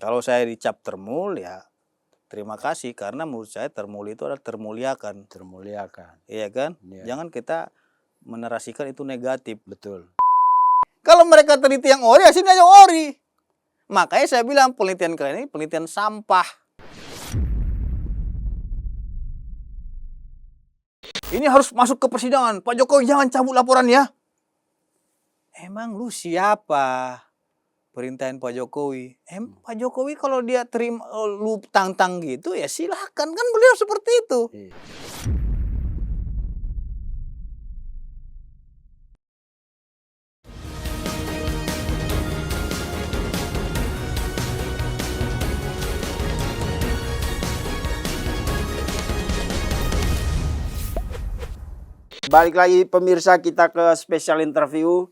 Kalau saya dicap termul ya terima kasih karena menurut saya termul itu adalah termuliakan. Termuliakan. Iya kan? Iya. Jangan kita menerasikan itu negatif. Betul. Kalau mereka teliti yang ori, hasilnya yang ori. Makanya saya bilang penelitian kalian ini penelitian sampah. Ini harus masuk ke persidangan. Pak Jokowi jangan cabut laporan ya. Emang lu siapa? Perintahin Pak Jokowi. Pak Jokowi kalau dia terima lu tantang gitu ya silahkan. Kan beliau seperti itu. Iya. Balik lagi pemirsa kita ke spesial interview.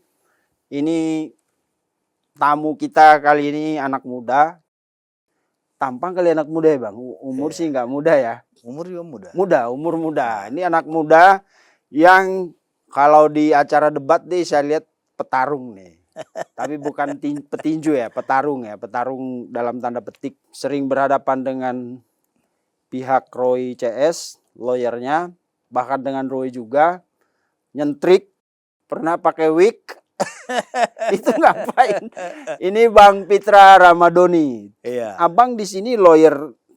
Ini tamu kita kali ini anak muda. Tampang kali anak muda ya Bang? Umur sih nggak muda ya? Umur juga muda. Umur muda. Ini anak muda yang kalau di acara debat nih saya lihat petarung nih. Tapi bukan petinju ya, petarung ya. Petarung dalam tanda petik. Sering berhadapan dengan pihak Roy CS, lawyernya. Bahkan dengan Roy juga. Nyentrik, pernah pakai wig. Itu ngapain? Ini Bang Pitra Ramadhani. Iya. Abang di sini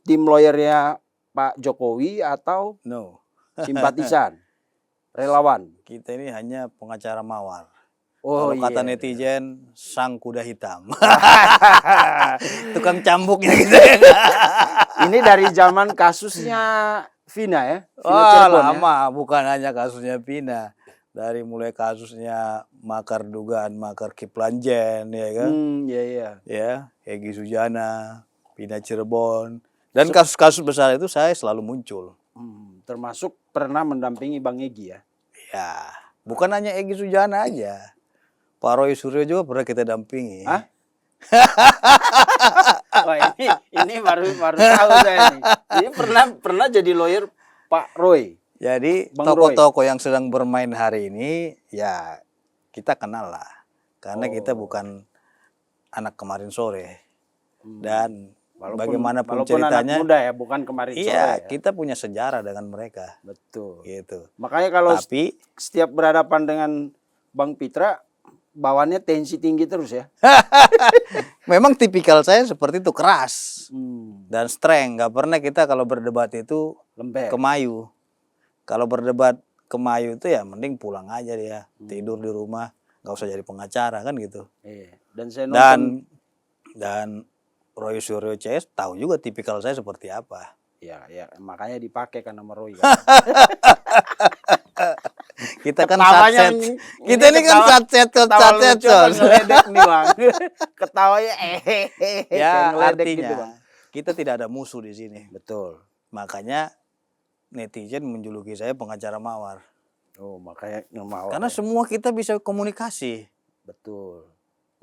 tim lawyernya Pak Jokowi atau No. simpatisan, relawan? Kita ini hanya pengacara mawar. Oh, kalau kata iya. netizen, sang kuda hitam. Tukang cambuknya gitu. Ini dari zaman kasusnya Vina ya? Vina Cirebon, lama. Ya? Bukan hanya kasusnya Vina. Dari mulai kasusnya makar dugaan, makar Kiplanjen, ya kan? Iya. Ya, Egy Sujana, Vina Cirebon. Dan kasus-kasus besar itu saya selalu muncul. Termasuk pernah mendampingi Bang Egy ya? Ya, bukan hanya Egy Sujana aja. Pak Roy Suryo juga pernah kita dampingi. Hah? Wah, ini baru tahu saya nih. Ini pernah jadi lawyer Pak Roy. Jadi tokoh-tokoh yang sedang bermain hari ini ya kita kenal lah. Karena kita bukan anak kemarin sore. Dan bagaimanapun ceritanya. Anak muda ya, bukan kemarin sore ya. Kita punya sejarah dengan mereka. Betul. Gitu. Makanya kalau setiap berhadapan dengan Bang Pitra, bawaannya tensi tinggi terus ya. Memang tipikal saya seperti itu, keras. Dan strength. Gak pernah kita kalau berdebat itu lembek, kemayu. Kalau berdebat kemayu itu ya mending pulang aja dia. Tidur di rumah. Gak usah jadi pengacara kan gitu. Dan saya nonton. Dan Roy Suryo CS tahu juga tipikal saya seperti apa. Ya, makanya dipakai kan nama Roy. Kita kan satset. Kita ini kan satset. Ngeledek nih Bang. Ketawanya ya artinya gitu, Bang. Kita tidak ada musuh di sini. Betul. Makanya netizen menjuluki saya pengacara mawar. Oh, makanya mawar. Karena semua kita bisa komunikasi. Betul.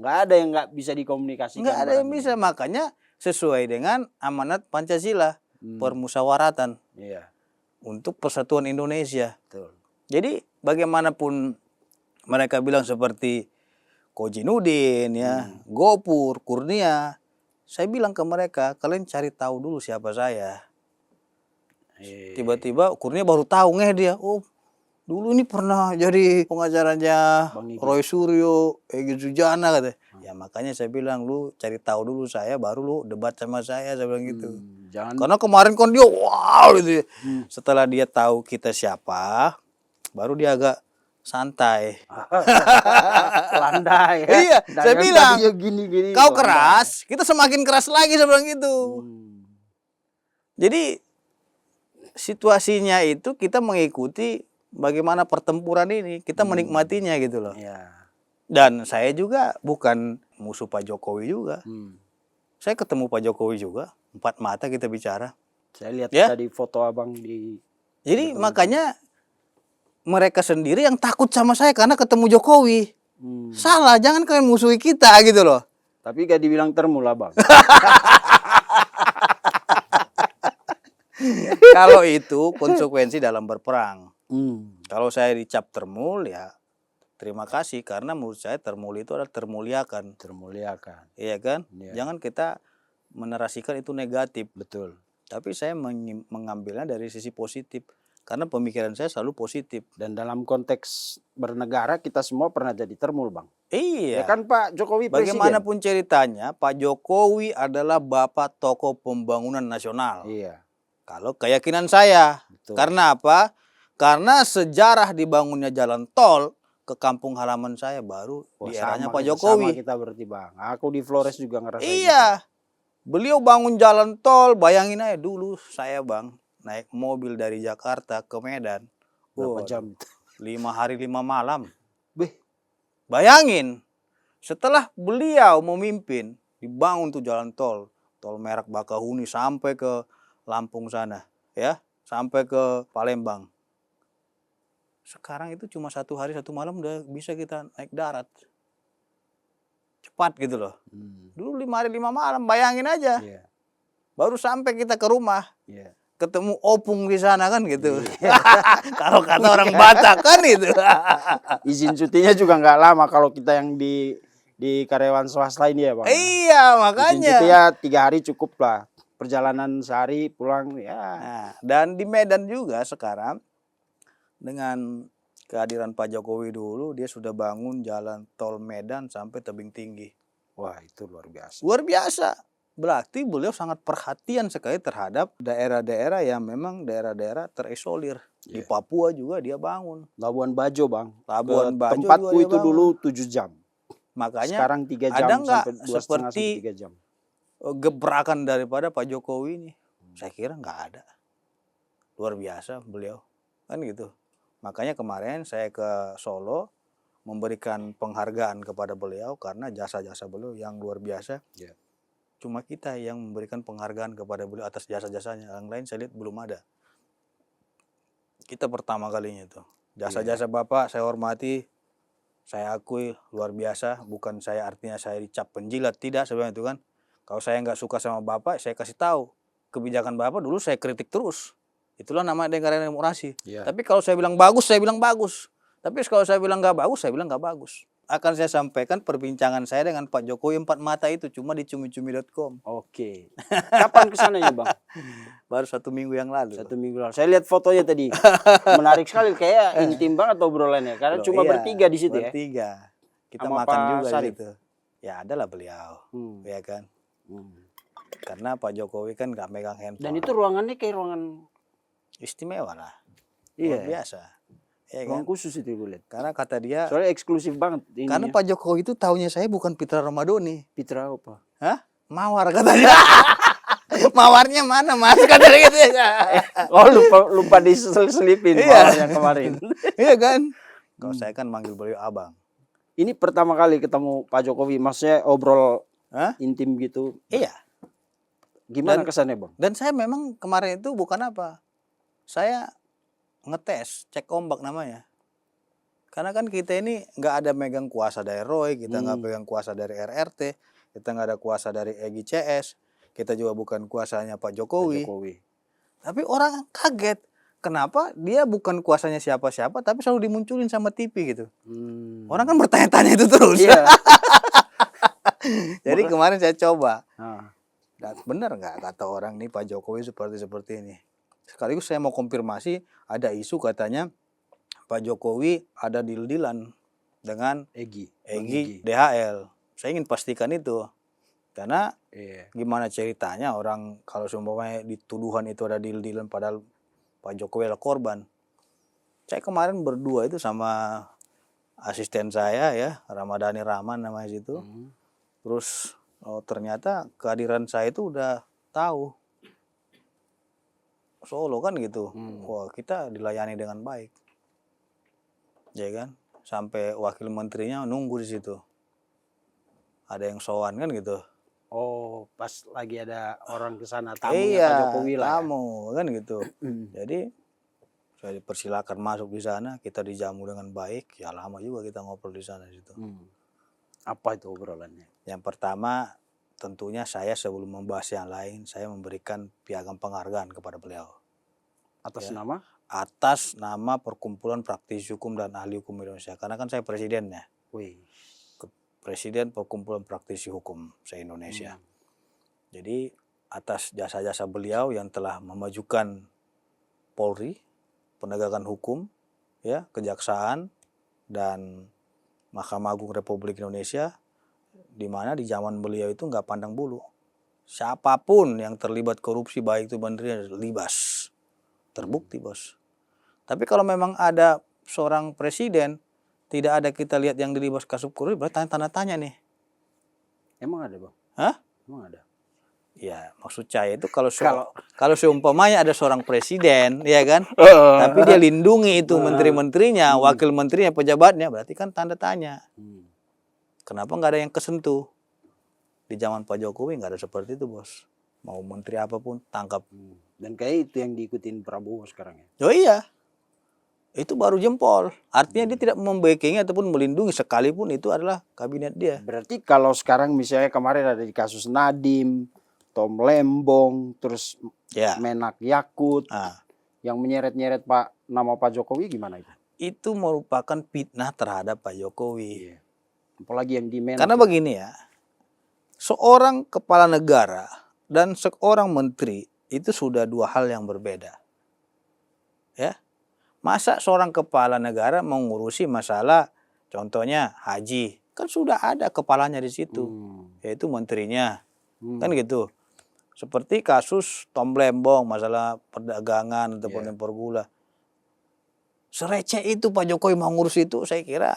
Nggak ada yang nggak bisa dikomunikasikan. Nggak ada yang bisa. Makanya sesuai dengan amanat Pancasila. Permusyawaratan. Iya. Untuk persatuan Indonesia. Betul. Jadi bagaimanapun mereka bilang seperti Kojinudin, ya, Gopur, Kurnia. Saya bilang ke mereka, kalian cari tahu dulu siapa saya. Tiba-tiba Kurnia baru tahu dia. Oh, dulu ini pernah jadi pengacaranya Roy Suryo, Egy Sujana katanya. Ya makanya saya bilang lu cari tahu dulu saya, baru lu debat sama saya bilang gitu. Karena kemarin kan dia wow gitu. Setelah dia tahu kita siapa, baru dia agak santai. Landai ya. Iya, saya bilang gini, kau keras, kita semakin keras lagi saya bilang gitu. Jadi situasinya itu kita mengikuti bagaimana pertempuran ini, kita menikmatinya gitu loh. Dan saya juga bukan musuh Pak Jokowi juga. Saya ketemu Pak Jokowi juga, 4 mata kita bicara. Saya lihat tadi foto abang di. Jadi makanya mereka sendiri yang takut sama saya karena ketemu Jokowi. Salah, jangan kalian musuhi kita gitu loh. Tapi gak dibilang termula Bang. Kalau itu konsekuensi dalam berperang. Kalau saya dicap termul ya terima kasih karena menurut saya termul itu adalah termuliakan. Termuliakan. Iya kan? Jangan kita menarasikan itu negatif. Betul. Tapi saya mengambilnya dari sisi positif. Karena pemikiran saya selalu positif. Dan dalam konteks bernegara kita semua pernah jadi termul, Bang. Iya. Ya kan Pak Jokowi presiden. Bagaimanapun ceritanya, Pak Jokowi adalah bapak tokoh pembangunan nasional. Iya. Kalau keyakinan saya. Betul. Karena apa? Karena sejarah dibangunnya jalan tol ke kampung halaman saya baru di eranya Pak Jokowi. Sama kita berarti, Bang. Aku di Flores juga ngerasa Iya. Beliau bangun jalan tol, bayangin aja dulu saya, Bang, naik mobil dari Jakarta ke Medan. Berapa jam? 5 hari 5 malam. Beh. Bayangin, setelah beliau memimpin, dibangun tuh jalan tol. Tol Merak Bakahuni sampai ke Lampung sana. Ya, sampai ke Palembang. Sekarang itu cuma 1 hari 1 malam udah bisa kita naik darat. Cepat gitu loh. Dulu 5 hari 5 malam, bayangin aja. Iya. Baru sampai kita ke rumah. Iya. Ketemu opung di sana kan gitu. Kalau kata orang Batak kan itu. Izin cutinya juga nggak lama kalau kita yang di karyawan swasta ini ya, Bang. Iya, Izin makanya. cuti ya 3 hari cukup lah. Perjalanan sehari pulang ya. Nah, dan di Medan juga sekarang dengan kehadiran Pak Jokowi dulu, dia sudah bangun jalan tol Medan sampai tebing tinggi. Wah, itu luar biasa. Luar biasa. Berarti beliau sangat perhatian sekali terhadap daerah-daerah yang memang daerah-daerah terisolir. Di Papua juga dia bangun. Labuan Bajo, Bang. Labuan Bajo tempatku juga itu dia dulu 7 jam. Makanya Sekarang 3 jam ada nggak sampai 2,5 seperti sampai 3 jam. gebrakan daripada Pak Jokowi ini? Saya kira nggak ada. Luar biasa beliau. Kan gitu. Makanya kemarin saya ke Solo memberikan penghargaan kepada beliau karena jasa-jasa beliau yang luar biasa. Ya. Cuma kita yang memberikan penghargaan kepada beliau atas jasa-jasanya. Yang lain saya lihat belum ada. Kita pertama kalinya itu. Jasa-jasa Bapak saya hormati, saya akui luar biasa. Bukan saya artinya saya dicap penjilat, tidak sebenarnya itu kan. Kalau saya nggak suka sama Bapak, saya kasih tahu. Kebijakan Bapak dulu saya kritik terus. Itulah nama negara demokrasi. Ya. Tapi kalau saya bilang bagus, saya bilang bagus. Tapi kalau saya bilang nggak bagus, saya bilang nggak bagus. Akan saya sampaikan perbincangan saya dengan Pak Jokowi 4 mata itu cuma di cumi-cumi.com. Oke. Kapan kesananya, Bang? Baru 1 minggu yang lalu. 1 minggu lalu. Saya lihat fotonya tadi. Menarik sekali, kayak intim banget obrolannya. Karena cuma bertiga di situ ya. Bertiga. Kita Sama makan Pak juga Sarip. di situ. Ya adalah beliau, ya kan. Karena Pak Jokowi kan nggak megang handphone. Dan itu ruangannya kayak ruangan istimewa lah. Iya. Luar biasa. Ya ruangan kan? khusus itu gue lihat. Karena kata dia, Soalnya eksklusif banget. karena Pak Jokowi itu taunya saya bukan Pitra Ramadhani. Pitra apa? Hah? Mawar katanya. Mawarnya mana Mas? Kata dia gitu ya. Oh, lupa diselipin yang kemarin. Iya kan? Kalau saya kan manggil beliau abang. Ini pertama kali ketemu Pak Jokowi, maksudnya obrol intim gitu. Iya. Gimana kesannya, Bang? Dan saya memang kemarin itu bukan apa. Saya ngetes, cek ombak namanya. Karena kan kita ini nggak ada megang kuasa dari ROI, kita nggak pegang kuasa dari RRT, kita nggak ada kuasa dari EGCS, kita juga bukan kuasanya Pak Jokowi. Tapi orang kaget, kenapa dia bukan kuasanya siapa-siapa, tapi selalu dimunculin sama TV gitu. Orang kan bertanya-tanya itu terus. Iya. Jadi kemarin saya coba, dan benar nggak kata orang nih Pak Jokowi seperti ini. Sekaligus saya mau konfirmasi, ada isu katanya Pak Jokowi ada deal-dealan dengan Egy DHL. Saya ingin pastikan itu. Karena gimana ceritanya orang kalau seumpamanya dituduhan itu ada deal-dealan padahal Pak Jokowi adalah korban. Saya kemarin berdua itu sama asisten saya ya, Ramadhani Rahman namanya situ. Terus ternyata kehadiran saya itu udah tahu. Solo kan gitu. Wah, kita dilayani dengan baik. Ya kan? Sampai wakil menterinya nunggu di situ. Ada yang sowan kan gitu. Oh, pas lagi ada orang ke sana tamunya Pak Jokowi lah. Tamu kan gitu. Jadi saya dipersilakan masuk di sana, kita dijamu dengan baik. Ya lama juga kita ngobrol di sana situ. Apa itu obrolannya? Yang pertama, tentunya saya sebelum membahas yang lain, saya memberikan piagam penghargaan kepada beliau. Atas nama? Atas nama Perkumpulan Praktisi Hukum dan Ahli Hukum Indonesia. Karena kan saya presidennya. Presiden Perkumpulan Praktisi Hukum se-Indonesia. Jadi atas jasa-jasa beliau yang telah memajukan Polri, penegakan hukum, ya, kejaksaan, dan Mahkamah Agung Republik Indonesia, di mana di zaman beliau itu nggak pandang bulu. Siapapun yang terlibat korupsi, baik itu menteri, libas. Terbukti, bos. Tapi kalau memang ada seorang presiden, tidak ada kita lihat yang dilibas kasus korupsi, berarti tanda tanya nih. Emang ada, Bang? Hah? Emang ada? Ya, maksud saya itu kalau seumpamanya ada seorang presiden, ya kan, tapi dia lindungi itu menteri-menterinya, wakil menterinya, pejabatnya, berarti kan tanda tanya. Kenapa nggak ada yang kesentuh? Di zaman Pak Jokowi nggak ada seperti itu, bos. Mau menteri apapun tangkap. Dan kayak itu yang diikutin Prabowo sekarang ya. Oh iya, itu baru jempol. Artinya dia tidak membackingi ataupun melindungi, sekalipun itu adalah kabinet dia. Berarti kalau sekarang misalnya kemarin ada di kasus Nadiem, Tom Lembong, terus Ya. Menak Yakut, yang menyeret-nyeret nama Pak Jokowi gimana itu? Itu merupakan fitnah terhadap Pak Jokowi. Iya. Apalagi yang di Menak. Karena begini ya, seorang kepala negara dan seorang menteri itu sudah dua hal yang berbeda. Ya, masa seorang kepala negara mengurusi masalah, contohnya haji, kan sudah ada kepalanya di situ, yaitu menterinya, kan gitu. Seperti kasus Tom Lembong, masalah perdagangan ataupun impor gula. Sereceh itu Pak Jokowi mau ngurus itu, saya kira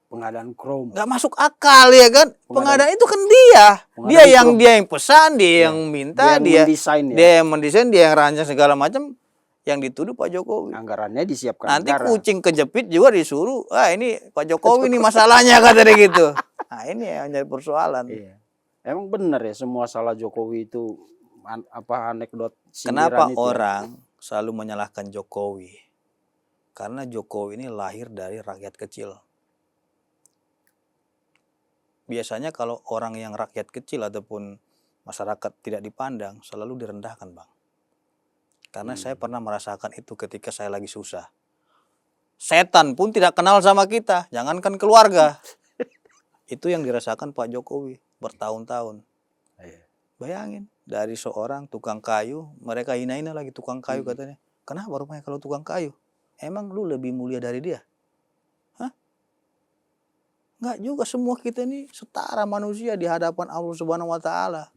pengadaan Chrome. nggak masuk akal, ya kan? Pengadaan itu kan dia yang pesan, dia yang minta, dia yang mendesain, dia yang rancang segala macam. Yang dituduh Pak Jokowi. Anggarannya disiapkan nanti negara. Kucing kejepit juga disuruh, ini Pak Jokowi nih masalahnya, kata dia gitu. Nah, ini yang jadi persoalan. Iya. Emang benar ya semua salah Jokowi itu anekdot sindiran. Kenapa itu orang selalu menyalahkan Jokowi? Karena Jokowi ini lahir dari rakyat kecil. Biasanya kalau orang yang rakyat kecil ataupun masyarakat tidak dipandang, selalu direndahkan, Bang. Karena saya pernah merasakan itu ketika saya lagi susah. Setan pun tidak kenal sama kita, jangankan keluarga. Itu yang dirasakan Pak Jokowi bertahun-tahun. Bayangin, dari seorang tukang kayu, mereka hina-hina lagi tukang kayu katanya. Kenapa rupanya kalau tukang kayu? Emang lu lebih mulia dari dia? Hah? Enggak juga, semua kita ini setara manusia di hadapan Allah Subhanahu wa Ta'ala.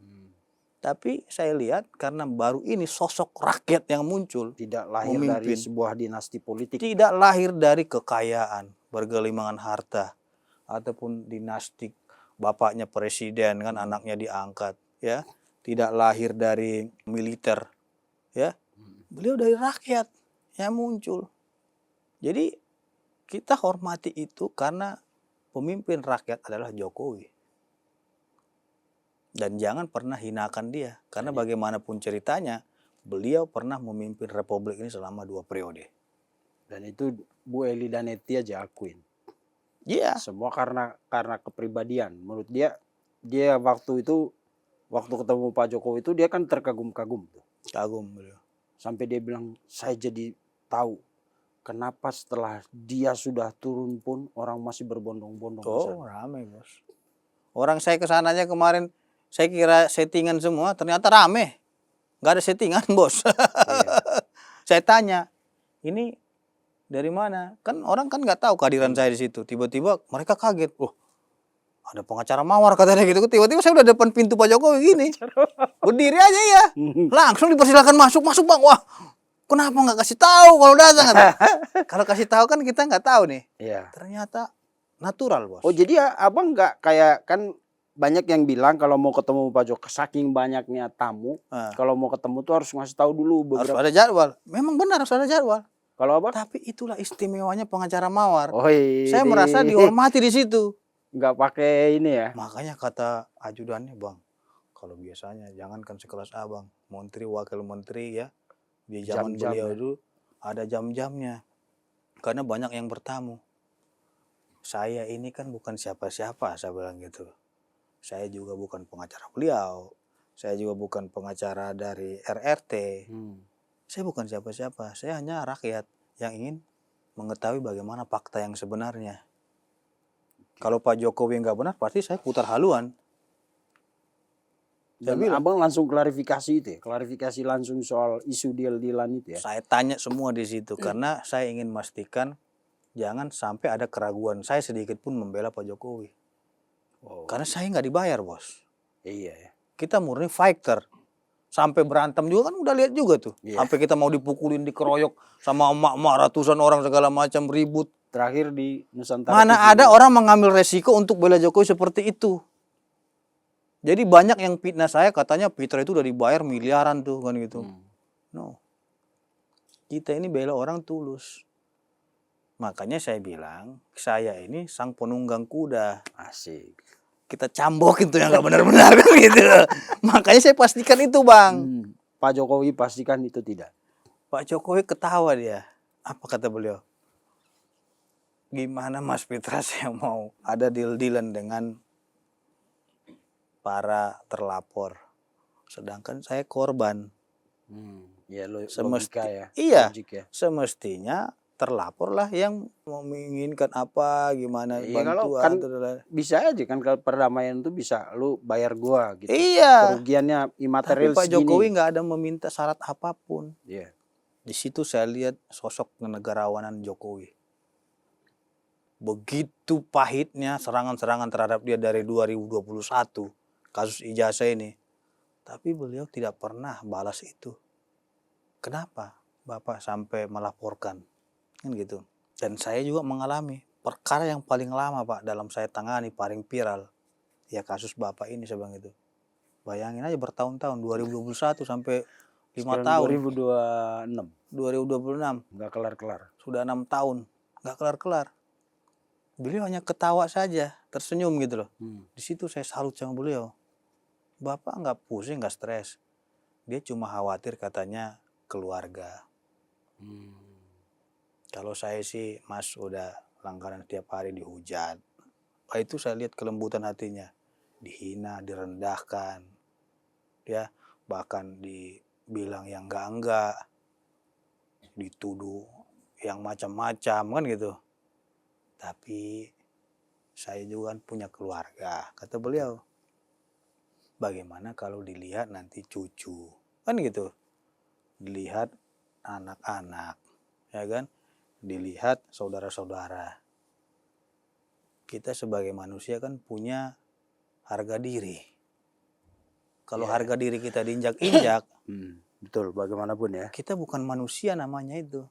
Tapi saya lihat karena baru ini sosok rakyat yang muncul, tidak lahir dari sebuah dinasti politik, tidak lahir dari kekayaan, bergelimangan harta, ataupun dinastik, bapaknya presiden kan, anaknya diangkat, ya, tidak lahir dari militer, ya, beliau dari rakyat yang muncul. Jadi kita hormati itu karena pemimpin rakyat adalah Jokowi. Dan jangan pernah hinakan dia, karena bagaimanapun ceritanya, beliau pernah memimpin Republik ini selama 2 periode. Dan itu Bu Eli dan Eti aja akuin. Iya. Semua karena kepribadian. Menurut dia waktu ketemu Pak Jokowi itu dia kan terkagum-kagum tuh. Kagum beliau. Sampai dia bilang, saya jadi tahu kenapa setelah dia sudah turun pun orang masih berbondong-bondong. Oh, ramai, bos. Orang saya kesananya kemarin, saya kira settingan semua, ternyata rame. Nggak ada settingan, bos. Saya tanya, ini dari mana? Kan orang kan nggak tahu kehadiran saya di situ. Tiba-tiba mereka kaget. Ada pengacara mawar katanya gitu. Tiba-tiba saya udah depan pintu Pak Jokowi gini. Berdiri aja ya. Langsung dipersilakan masuk Bang. Wah, kenapa nggak kasih tahu kalau datang? Kalau kasih tahu kan kita nggak tahu nih. Iya. Ternyata natural, bos. Oh, jadi abang nggak kayak, kan banyak yang bilang kalau mau ketemu Pak Jokowi, saking banyaknya tamu, kalau mau ketemu tuh harus ngasih tahu dulu harus ada jadwal. Memang benar harus ada jadwal. Kalau abang? Tapi itulah istimewanya pengacara mawar. Oh, saya merasa dihormati di situ. Nggak pakai ini ya. Makanya kata ajudannya, Bang, kalau biasanya jangankan sekelas abang, menteri, wakil menteri, ya, di zaman beliau dulu ada jam-jamnya. Karena banyak yang bertamu. Saya ini kan bukan siapa-siapa, saya bilang gitu. Saya juga bukan pengacara beliau. Saya juga bukan pengacara dari RRT. Saya bukan siapa-siapa. Saya hanya rakyat yang ingin mengetahui bagaimana fakta yang sebenarnya. Kalau Pak Jokowi nggak benar, pasti saya putar haluan. Dan bilang, abang langsung klarifikasi itu ya, klarifikasi langsung soal isu deal-dealan itu ya. saya tanya semua di situ karena saya ingin memastikan jangan sampai ada keraguan saya sedikit pun membela Pak Jokowi. Oh, Karena saya nggak dibayar, bos. iya ya. Kita murni fighter. Sampai berantem juga kan udah lihat juga tuh. Iya. Sampai kita mau dipukulin, dikeroyok sama emak-emak ratusan orang segala macam ribut. Terakhir di Nusantara Mana TV ada orang mengambil resiko untuk bela Jokowi seperti itu. Jadi banyak yang fitnah saya katanya Fitra itu udah dibayar miliaran tuh kan gitu. No. Kita ini bela orang tulus. Makanya saya bilang, saya ini sang penunggang kuda. Asik. Kita cambokin tuh yang nggak benar-benar kan gitu. Makanya saya pastikan itu, Bang. Pak Jokowi pastikan itu tidak. Pak Jokowi ketawa dia. Apa kata beliau? Gimana Mas Fitra saya mau ada deal-dealan dengan para terlapor. Sedangkan saya korban. Ya Semesti, logika ya. iya, Logik ya. semestinya terlaporlah yang menginginkan apa, gimana Iya, kalau bantuan. kan Tuh. bisa aja kan kalau perdamaian itu bisa lu bayar gua gitu. Iya. Kerugiannya Tapi imaterial Pak segini. Jokowi nggak ada meminta syarat apapun. Iya. Di situ saya lihat sosok kenegarawanan Jokowi. Begitu pahitnya serangan-serangan terhadap dia dari 2021 kasus ijazah ini. Tapi beliau tidak pernah balas itu. Kenapa Bapak sampai melaporkan? Kan gitu. Dan saya juga mengalami perkara yang paling lama Pak dalam saya tangani, paling viral. Ya kasus Bapak ini sebang itu. Bayangin aja bertahun-tahun 2021 sampai 5 tahun. 2026. 2026. Nggak kelar-kelar. Sudah 6 tahun. Nggak kelar-kelar. Beliau hanya ketawa saja, tersenyum gitu loh. Di situ saya salut sama beliau. Bapak nggak pusing, nggak stres. Dia cuma khawatir katanya keluarga. Kalau saya sih Mas udah langganan tiap hari dihujat. Itu saya lihat kelembutan hatinya. Dihina, direndahkan. Ya, bahkan dibilang yang enggak. Dituduh yang macam-macam kan gitu. Tapi saya juga kan punya keluarga, kata beliau. Bagaimana kalau dilihat nanti cucu, kan gitu. Dilihat anak-anak, ya kan. Dilihat saudara-saudara. Kita sebagai manusia kan punya harga diri. Kalau harga diri kita diinjak-injak, betul, bagaimanapun ya. Kita bukan manusia namanya itu.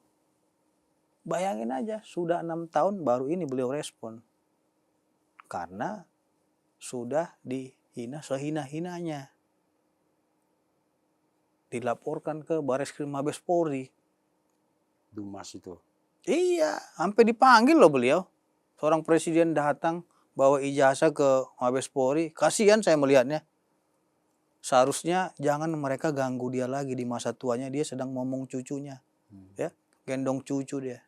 Bayangin aja, sudah 6 tahun baru ini beliau respon. Karena sudah dihina sehina-hinanya. Dilaporkan ke Bareskrim Mabes Polri. Dumas itu. Iya, sampai dipanggil loh beliau. Seorang presiden datang bawa ijazah ke Mabes Polri. Kasihan saya melihatnya. Seharusnya jangan mereka ganggu dia lagi di masa tuanya. Dia sedang ngomong cucunya. Ya, gendong cucu dia.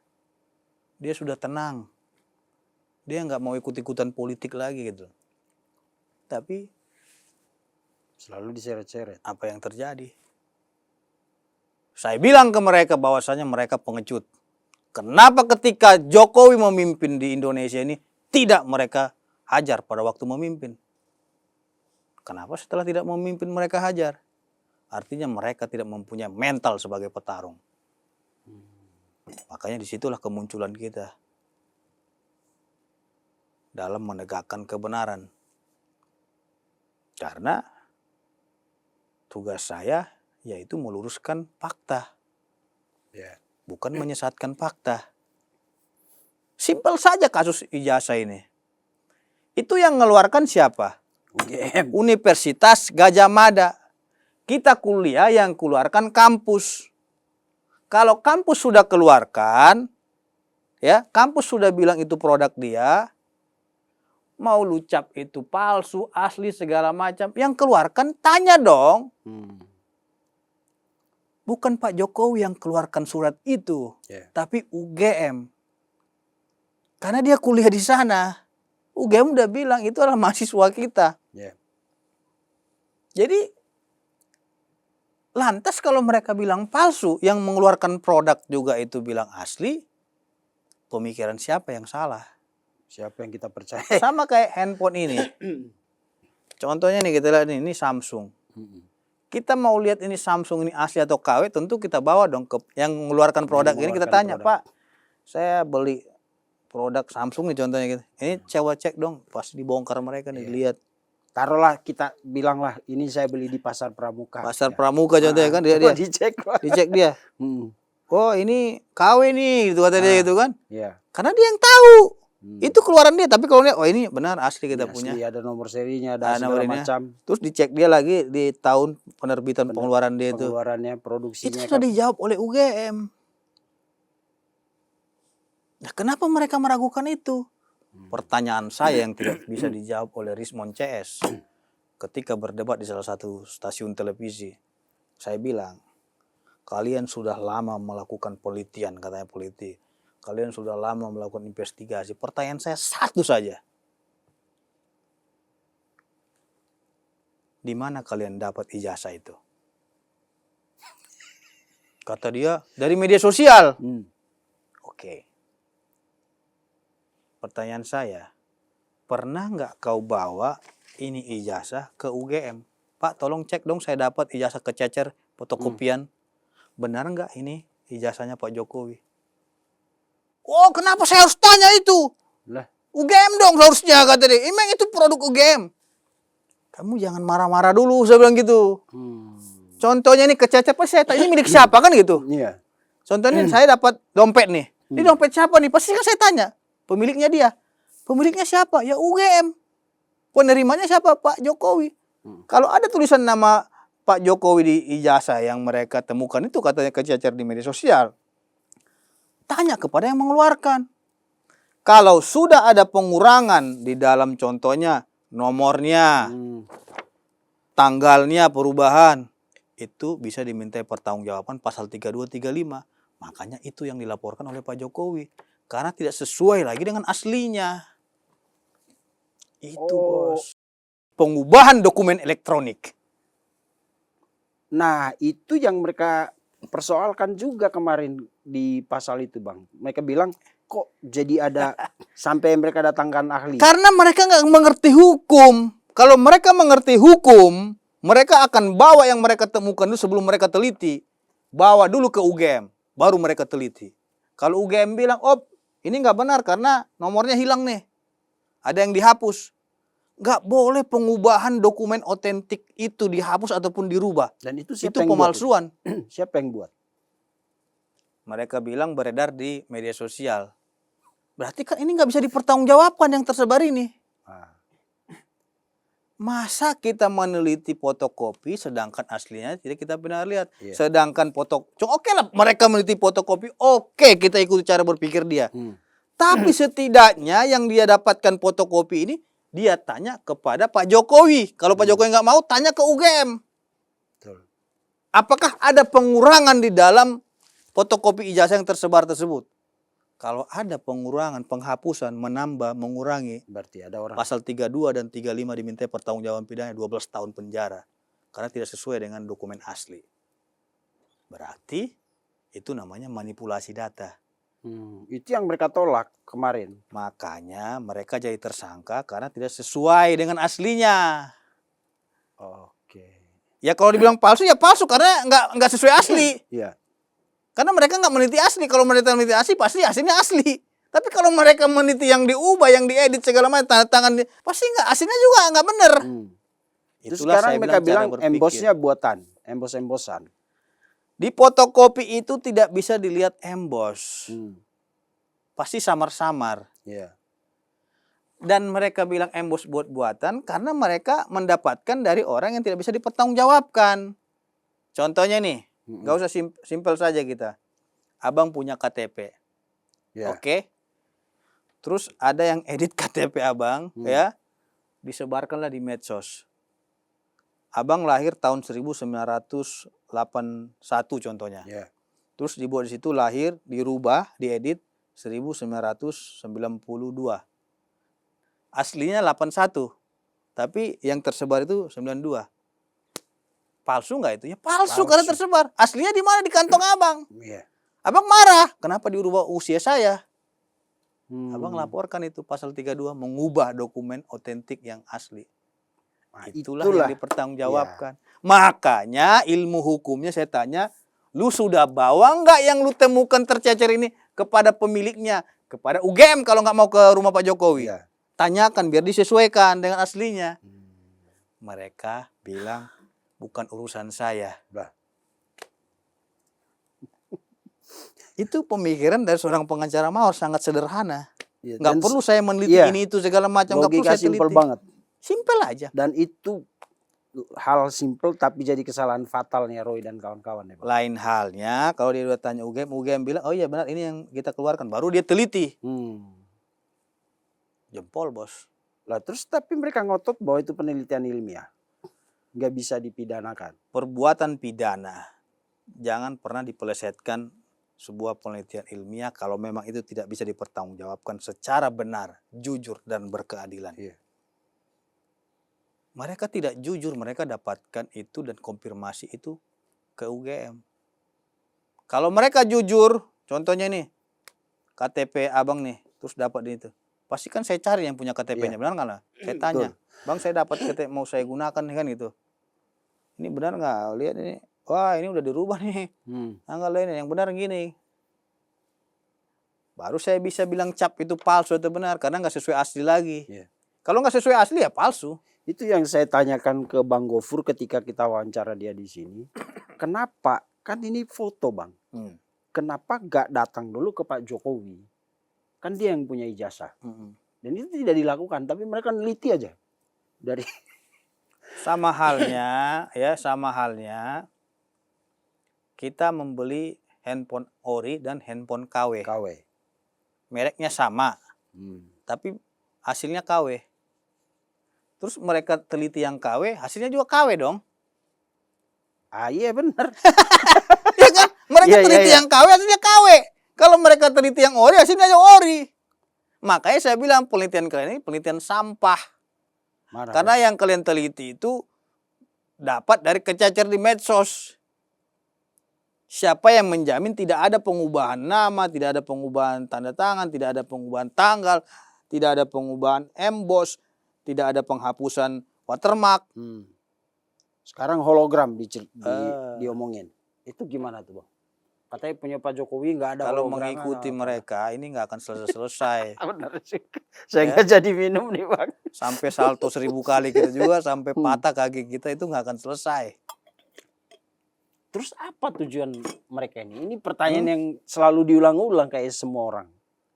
Dia sudah tenang. Dia nggak mau ikut-ikutan politik lagi gitu. Tapi selalu diseret-seret. Apa yang terjadi? Saya bilang ke mereka bahwasanya mereka pengecut. Kenapa ketika Jokowi memimpin di Indonesia ini tidak mereka hajar pada waktu memimpin? Kenapa setelah tidak memimpin mereka hajar? Artinya mereka tidak mempunyai mental sebagai petarung. Makanya disitulah kemunculan kita dalam menegakkan kebenaran. Karena tugas saya yaitu meluruskan fakta, bukan menyesatkan fakta. Simpel saja kasus ijazah ini. Itu yang mengeluarkan siapa? UGM. Universitas Gadjah Mada. Kita kuliah yang keluarkan kampus. Kalau kampus sudah keluarkan, ya kampus sudah bilang itu produk dia, mau lu cap itu palsu, asli segala macam, yang keluarkan tanya dong. Bukan Pak Jokowi yang keluarkan surat itu, tapi UGM. Karena dia kuliah di sana. UGM udah bilang itu adalah mahasiswa kita. Jadi lantas kalau mereka bilang palsu, yang mengeluarkan produk juga itu bilang asli, pemikiran siapa yang salah? Siapa yang kita percaya? Sama kayak handphone ini. Contohnya nih kita lihat ini Samsung. Kita mau lihat ini Samsung ini asli atau KW, tentu kita bawa dong ke yang mengeluarkan produk ini, kita tanya, Pak, saya beli produk Samsung nih contohnya gitu. Ini coba cek dong, pasti dibongkar mereka nih, lihat. Taruhlah kita bilanglah ini saya beli di Pasar Pramuka. Pasar Pramuka contohnya kan dia dicek. Dicek dia. Oh, ini KW nih gitu kata dia gitu kan. Iya. Karena dia yang tahu. Itu keluaran dia, tapi kalau dia, oh ini benar asli kita punya. Asli, ada nomor serinya, ada segala macam. Terus dicek dia lagi di tahun penerbitan pengeluaran dia itu. Pengeluarannya, produksinya. Itu sudah dijawab oleh UGM. Nah, kenapa mereka meragukan itu? Pertanyaan saya yang tidak bisa dijawab oleh Rismon CS ketika berdebat di salah satu stasiun televisi. Saya bilang, kalian sudah lama melakukan penelitian, katanya politi. Kalian sudah lama melakukan investigasi. Pertanyaan saya satu saja. Di mana kalian dapat ijazah itu? Kata dia, dari media sosial. Oke. Pertanyaan saya, pernah nggak kau bawa ini ijazah ke UGM? Pak, tolong cek dong, saya dapat ijazah kececer, fotokopian. Benar nggak ini ijazahnya Pak Jokowi? Oh, kenapa saya harus tanya itu? Lah. UGM dong harusnya, kata dia. Emang itu produk UGM. Kamu jangan marah-marah dulu, saya bilang gitu. Contohnya ini kececer, pasti saya tanya, ini milik siapa kan gitu? Iya. Contohnya saya dapat dompet nih. Ini dompet siapa nih? Pasti kan saya tanya. Pemiliknya dia. Pemiliknya siapa? Ya UGM. Penerimanya siapa? Pak Jokowi. Kalau ada tulisan nama Pak Jokowi di ijazah yang mereka temukan itu katanya kececer di media sosial, tanya kepada yang mengeluarkan. Kalau sudah ada pengurangan di dalam contohnya nomornya, tanggalnya perubahan, itu bisa dimintai pertanggungjawaban pasal 32, 35. Makanya itu yang dilaporkan oleh Pak Jokowi. Karena tidak sesuai lagi dengan aslinya. Itu bos. Pengubahan dokumen elektronik. Nah, itu yang mereka persoalkan juga kemarin di pasal itu, Bang. Mereka bilang, kok jadi ada sampai mereka datangkan ahli? Karena mereka nggak mengerti hukum. Kalau mereka mengerti hukum, mereka akan bawa yang mereka temukan dulu sebelum mereka teliti. Bawa dulu ke UGM, baru mereka teliti. Kalau UGM bilang, oh ini nggak benar karena nomornya hilang nih. Ada yang dihapus. Nggak boleh pengubahan dokumen otentik itu dihapus ataupun dirubah. Dan itu itu pemalsuan. Siapa yang buat? Mereka bilang beredar di media sosial. Berarti kan ini nggak bisa dipertanggungjawabkan yang tersebar ini. Masa kita meneliti fotokopi sedangkan aslinya tidak kita benar lihat. Sedangkan oke lah mereka meneliti fotokopi, oke kita ikuti cara berpikir dia. Tapi setidaknya yang dia dapatkan fotokopi ini, dia tanya kepada Pak Jokowi. Kalau Pak Jokowi nggak mau, tanya ke UGM. Betul. Apakah ada pengurangan di dalam fotokopi ijazah yang tersebar tersebut? Kalau ada pengurangan, penghapusan, menambah, mengurangi, berarti ada orang. Pasal 32 dan 35 dimintai pertanggungjawaban pidana 12 tahun penjara. Karena tidak sesuai dengan dokumen asli. Berarti itu namanya manipulasi data. Itu yang mereka tolak kemarin. Makanya mereka jadi tersangka karena tidak sesuai dengan aslinya. Oke. Ya kalau dibilang palsu ya palsu karena nggak sesuai asli. Iya. Karena mereka nggak meneliti asli. Kalau mereka meneliti asli pasti aslinya asli. Tapi kalau mereka meneliti yang diubah, yang diedit segala macam, tanda tangan, pasti nggak aslinya juga nggak bener. Terus sekarang mereka bilang embosnya buatan, embos-embosan. Di fotokopi itu tidak bisa dilihat embos. Pasti samar-samar. Iya. Dan mereka bilang embos buat-buatan karena mereka mendapatkan dari orang yang tidak bisa dipertanggungjawabkan. Contohnya nih, nggak usah simpel saja kita. Abang punya KTP. Oke. Terus ada yang edit KTP abang, ya, disebarkanlah di medsos. Abang lahir tahun 1981 contohnya. Terus dibuat di situ lahir, dirubah, diedit 1992. Aslinya 81. Tapi yang tersebar itu 92. Palsu nggak itu? Ya palsu karena tersebar. Aslinya di mana? Di kantong abang. Abang marah. Kenapa dirubah usia saya? Abang laporkan itu pasal 32 mengubah dokumen otentik yang asli. Nah, Itulah yang itulah. dipertanggungjawabkan. Makanya ilmu hukumnya saya tanya, lu sudah bawa nggak yang lu temukan tercecer ini kepada pemiliknya, kepada UGM kalau nggak mau ke rumah Pak Jokowi. Iya. Tanyakan biar disesuaikan dengan aslinya. Hmm. Mereka bilang bukan urusan saya. Lah. Itu pemikiran dari seorang pengacara Mawar sangat sederhana. Iya, Nggak dan perlu saya meneliti iya, ini itu segala macam. Nggak perlu logika saya simpel teliti. banget. Simpel aja. Dan itu hal simpel tapi jadi kesalahan fatalnya Roy dan kawan-kawan ya, Bang. Lain halnya kalau dia udah tanya UGM, UGM bilang, oh iya benar ini yang kita keluarkan. Baru dia teliti. Jempol bos. Lah terus tapi mereka ngotot bahwa itu penelitian ilmiah. Nggak bisa dipidanakan. Perbuatan pidana. Jangan pernah dipelesetkan sebuah penelitian ilmiah kalau memang itu tidak bisa dipertanggungjawabkan secara benar, jujur, dan berkeadilan. Iya. Mereka tidak jujur, mereka dapatkan itu dan konfirmasi itu ke UGM. Kalau mereka jujur, contohnya nih, KTP abang nih, terus dapat di itu. Pasti kan saya cari yang punya KTP-nya, benar nggak lah? Saya tanya, bang saya dapat KTP, mau saya gunakan nih kan gitu. Ini benar nggak? Lihat ini, wah ini udah dirubah nih. Tanggal ini, yang benar gini. Baru saya bisa bilang cap itu palsu atau benar, karena nggak sesuai asli lagi. Iya. Kalau nggak sesuai asli ya palsu. Itu yang saya tanyakan ke Bang Gofur ketika kita wawancara dia di sini. Kenapa? Kan ini foto, Bang. Kenapa nggak datang dulu ke Pak Jokowi? Kan dia yang punya ijazah. Dan itu tidak dilakukan, tapi mereka neliti aja. Dari sama halnya kita membeli handphone ori dan handphone KW. Mereknya sama. Tapi hasilnya KW. Terus mereka teliti yang KW, hasilnya juga KW dong. Ah iya benar. Ya kan? Mereka teliti yang KW, hasilnya KW. Kalau mereka teliti yang ori, hasilnya ori. Makanya saya bilang penelitian kalian ini penelitian sampah. Karena yang kalian teliti itu dapat dari kecacar di medsos. Siapa yang menjamin tidak ada pengubahan nama, tidak ada pengubahan tanda tangan, tidak ada pengubahan tanggal, tidak ada pengubahan emboss, tidak ada penghapusan watermark. Sekarang hologram diomongin. Itu gimana tuh, Bang? Katanya punya Pak Jokowi nggak ada kalau hologram. mengikuti mereka ini nggak akan selesai. Benar sih. Saya nggak jadi minum nih, Bang. Sampai salto 1000 kali kita juga, sampai patah kaki kita itu nggak akan selesai. Terus apa tujuan mereka ini? Ini pertanyaan yang selalu diulang-ulang kayak semua orang.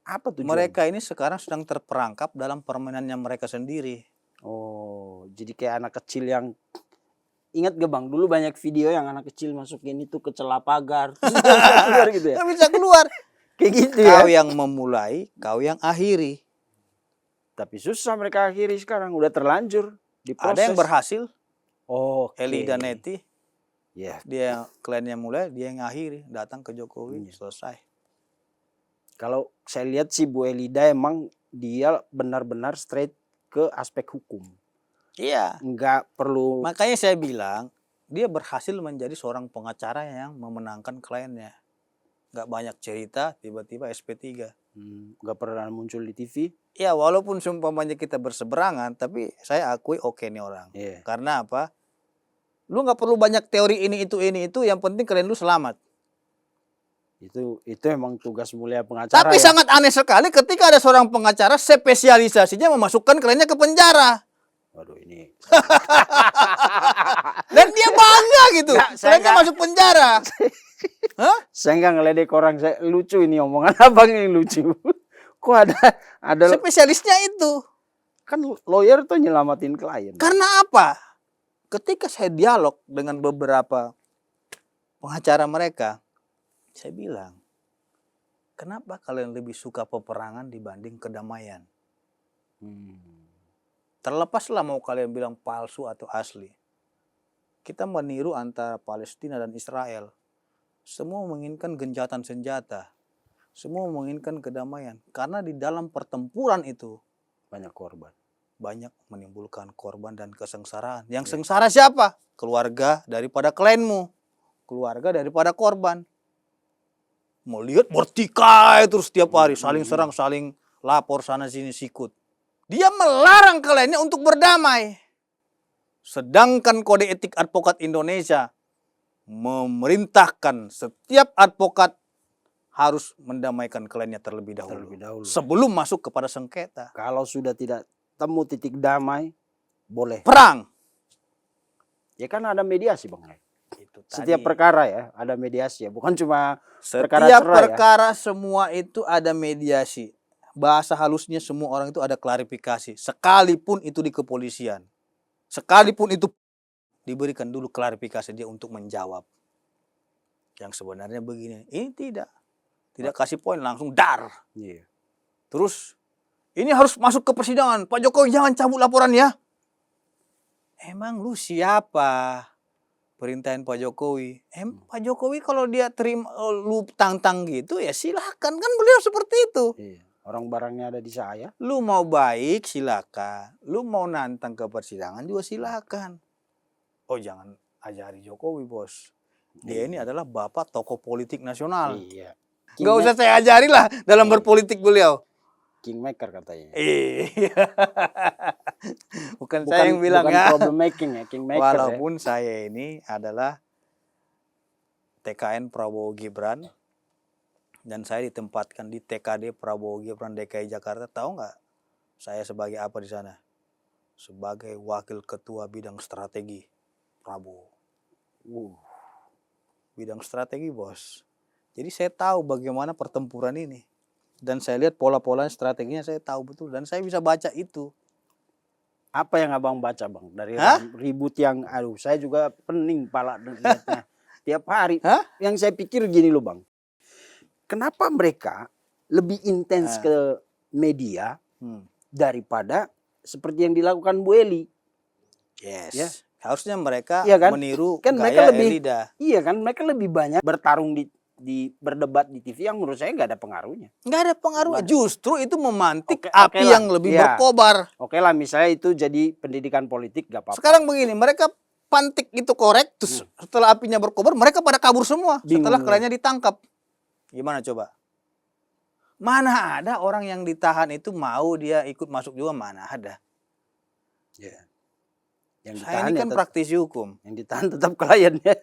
Apa tujuan? Mereka ini sekarang sedang terperangkap dalam permainannya mereka sendiri. Oh, jadi kayak anak kecil yang ingat gak Bang? Dulu banyak video yang anak kecil masukin itu ke celah pagar. Keluar gitu ya? Nggak bisa keluar. Kayak gitu ya? Kau yang memulai, kau yang akhiri. Tapi susah mereka akhiri sekarang. Udah terlanjur diproses. Ada yang berhasil. Oh, Eli dan Neti. Yeah. Dia kliennya mulai, dia yang akhiri. Datang ke Jokowi, selesai. Kalau saya lihat sih Bu Elida emang dia benar-benar straight ke aspek hukum. Iya. Nggak perlu. Makanya saya bilang, dia berhasil menjadi seorang pengacara yang memenangkan kliennya. Nggak banyak cerita, tiba-tiba SP3. Nggak pernah muncul di TV. Ya walaupun seumpamanya kita berseberangan, tapi saya akui oke nih orang. Yeah. Karena apa? Lu nggak perlu banyak teori ini itu, yang penting klien lu selamat. Itu emang tugas mulia pengacara. Tapi sangat aneh sekali ketika ada seorang pengacara spesialisasinya memasukkan kliennya ke penjara. Waduh ini. Dan dia bangga gitu. Kliennya masuk penjara. Hah? Saya nggak ngeledek orang, saya lucu ini omongan abang yang lucu. Kok ada spesialisnya itu. Kan lawyer tuh nyelamatin klien. Karena apa? Ketika saya dialog dengan beberapa pengacara mereka, saya bilang, kenapa kalian lebih suka peperangan dibanding kedamaian? Terlepaslah mau kalian bilang palsu atau asli. Kita meniru antara Palestina dan Israel. Semua menginginkan gencatan senjata. Semua menginginkan kedamaian. Karena di dalam pertempuran itu banyak korban. Banyak menimbulkan korban dan kesengsaraan. Yang sengsara siapa? Keluarga daripada klienmu. Keluarga daripada korban. Mau lihat bertikai terus tiap hari. Saling serang, saling lapor sana sini sikut. Dia melarang kliennya untuk berdamai. Sedangkan Kode Etik Advokat Indonesia memerintahkan setiap advokat harus mendamaikan kliennya terlebih dahulu. Sebelum masuk kepada sengketa. Kalau sudah tidak temu titik damai, boleh. Perang. Ya kan ada mediasi Bang. Itu Setiap perkara ya ada mediasi ya. Bukan cuma setiap perkara semua itu ada mediasi. Bahasa halusnya semua orang itu ada klarifikasi. Sekalipun itu di kepolisian. Sekalipun itu diberikan dulu klarifikasi dia untuk menjawab. Yang sebenarnya begini. Ini tidak. Tidak kasih poin langsung dar. Iya. Terus ini harus masuk ke persidangan. Pak Jokowi jangan cabut laporan ya. Emang lu siapa? Perintahin Pak Jokowi. Pak Jokowi kalau dia terima lu tantang gitu ya silakan. Kan beliau seperti itu. Iya. Orang barangnya ada di saya. Lu mau baik silakan. Lu mau nantang ke persidangan juga silakan. Oh jangan ajari Jokowi bos. Dia ini adalah bapak tokoh politik nasional. Iya. Nggak usah saya ajari lah dalam berpolitik beliau. Kingmaker katanya. Iya. Bukan saya yang bilang bukan ya. problem making ya, kingmaker. Walaupun saya ini adalah TKN Prabowo Gibran. Dan saya ditempatkan di TKD Prabowo Gibran DKI Jakarta. Tahu nggak saya sebagai apa di sana? Sebagai wakil ketua bidang strategi Prabowo. Bidang strategi bos. Jadi saya tahu bagaimana pertempuran ini. Dan saya lihat pola-polanya strateginya saya tahu betul. Dan saya bisa baca itu. Apa yang abang baca bang? Dari ribut yang saya juga pening pala lihatnya. Tiap hari. Yang saya pikir gini loh bang. Kenapa mereka lebih intens ke media daripada seperti yang dilakukan Bu Eli? Yes. Ya? Harusnya mereka kan? meniru kan gaya mereka lebih, Elida. Iya kan, mereka lebih banyak bertarung di berdebat di TV yang menurut saya nggak ada pengaruhnya. Nggak ada pengaruhnya. Justru itu memantik api yang lebih berkobar. Oke lah, misalnya itu jadi pendidikan politik nggak apa-apa. Sekarang begini, mereka pantik itu korek, terus setelah apinya berkobar, mereka pada kabur semua. Setelah kliennya ditangkap. Gimana coba? Mana ada orang yang ditahan itu mau dia ikut masuk juga, mana ada. Ya. Yang saya ini kan praktisi hukum. Yang ditahan tetap kliennya.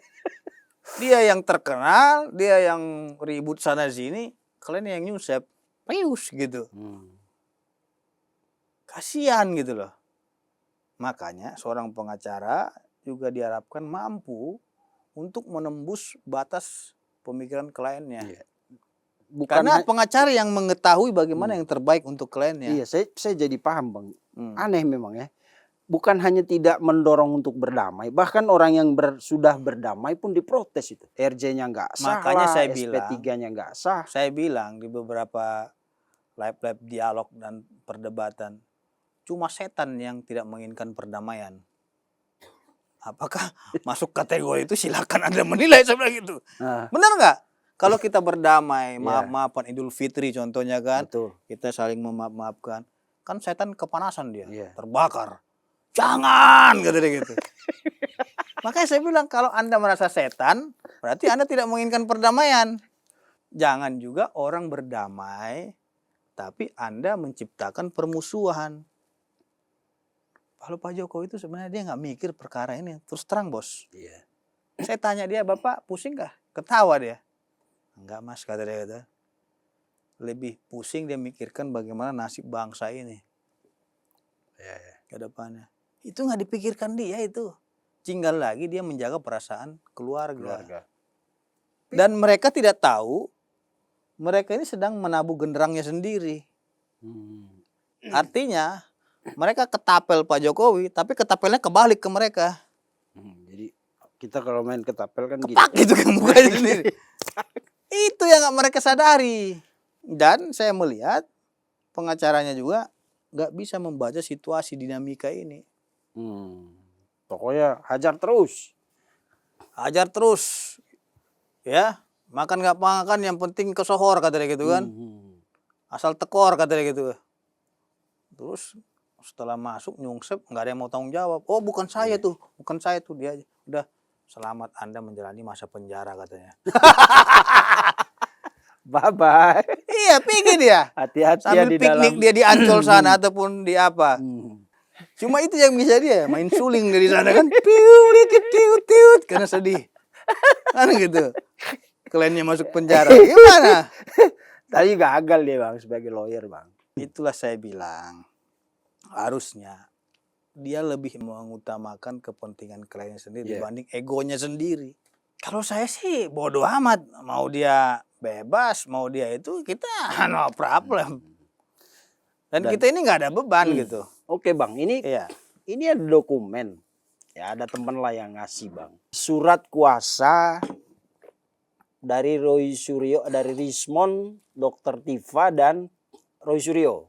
Dia yang terkenal, dia yang ribut sana sini, kliennya yang nyusep, pius gitu. Kasihan gitu loh. Makanya seorang pengacara juga diharapkan mampu untuk menembus batas pemikiran kliennya. Iya. Karena pengacara yang mengetahui bagaimana yang terbaik untuk kliennya. Iya, saya jadi paham bang. Aneh memang ya. Bukan hanya tidak mendorong untuk berdamai, bahkan orang yang sudah berdamai pun diprotes itu. RJ-nya nggak sah, makanya saya SP3-nya nggak sah. Saya bilang di beberapa live dialog dan perdebatan, cuma setan yang tidak menginginkan perdamaian. Apakah masuk kategori itu? Silakan Anda menilai, saya bilang gitu. Benar nggak? Kalau kita berdamai, maaf-maafan Idul Fitri contohnya kan, kita saling memaaf-maafkan, kan setan kepanasan dia, terbakar. Jangan, kata dia gitu. Makanya saya bilang kalau Anda merasa setan, berarti Anda tidak menginginkan perdamaian. Jangan juga orang berdamai, tapi Anda menciptakan permusuhan. Kalau Pak Jokowi itu sebenarnya dia nggak mikir perkara ini, terus terang bos. Saya tanya dia, Bapak pusing nggak? Ketawa dia. Enggak mas, kata dia gitu. Lebih pusing dia mikirkan bagaimana nasib bangsa ini. Ke depannya. Itu nggak dipikirkan dia itu. Tinggal lagi dia menjaga perasaan keluarga. Dan mereka tidak tahu, mereka ini sedang menabuh genderangnya sendiri. Artinya, mereka ketapel Pak Jokowi, tapi ketapelnya kebalik ke mereka. Jadi kita kalau main ketapel kan kepak gitu kan mukanya sendiri. Itu yang gak mereka sadari. Dan saya melihat pengacaranya juga gak bisa membaca situasi dinamika ini. Pokoknya hajar terus. Hajar terus. Ya, makan gak makan yang penting kesohor kata dia gitu kan. Asal tekor kata dia gitu. Terus setelah masuk nyungsep gak ada yang mau tanggung jawab. Oh bukan saya tuh, bukan saya tuh, dia aja. Udah, selamat Anda menjalani masa penjara katanya. Bye-bye. Iya, pergi dia. Hati-hati sambil ya di piknik dalam. dia di Ancol sana ataupun di apa. Cuma itu yang bisa dia, main suling dari sana kan. Piulit, tiut, tiut, karena sedih. Kan gitu. Kliennya masuk penjara. Gimana? Tadi gagal dia bang sebagai lawyer bang. Itulah saya bilang. Harusnya dia lebih mengutamakan kepentingan kliennya sendiri dibanding egonya sendiri. Kalau saya sih bodoh amat. Mau dia bebas, mau dia itu, kita no problem. Dan kita ini nggak ada beban gitu. Oke bang, ini ada dokumen. Ya ada teman lah yang ngasih bang. Surat kuasa dari Roy Suryo, dari Rismond, Dr. Tifa dan Roy Suryo.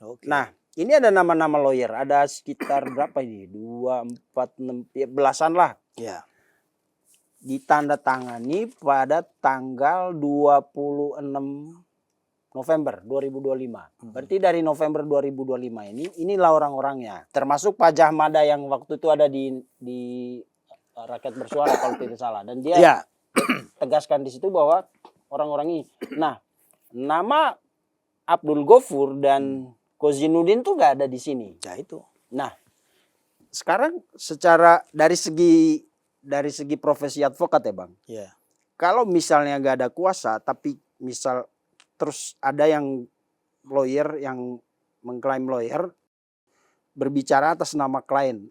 Oke. Nah, ini ada nama-nama lawyer. Ada sekitar berapa ini? 2, 4, 6, belasan lah. Ya. Ditandatangani pada tanggal 26 November 2025. Berarti dari November 2025 inilah orang-orangnya. Termasuk Pak Jahmada yang waktu itu ada di Rakyat Bersuara kalau tidak salah. Dan dia tegaskan di situ bahwa orang-orang ini. Nah, nama Abdul Ghafur dan Kozinuddin tuh gak ada di sini. Ya itu. Nah, sekarang secara dari segi profesi advokat ya bang. Ya. Kalau misalnya gak ada kuasa, tapi misal terus ada yang lawyer yang mengklaim lawyer berbicara atas nama klien,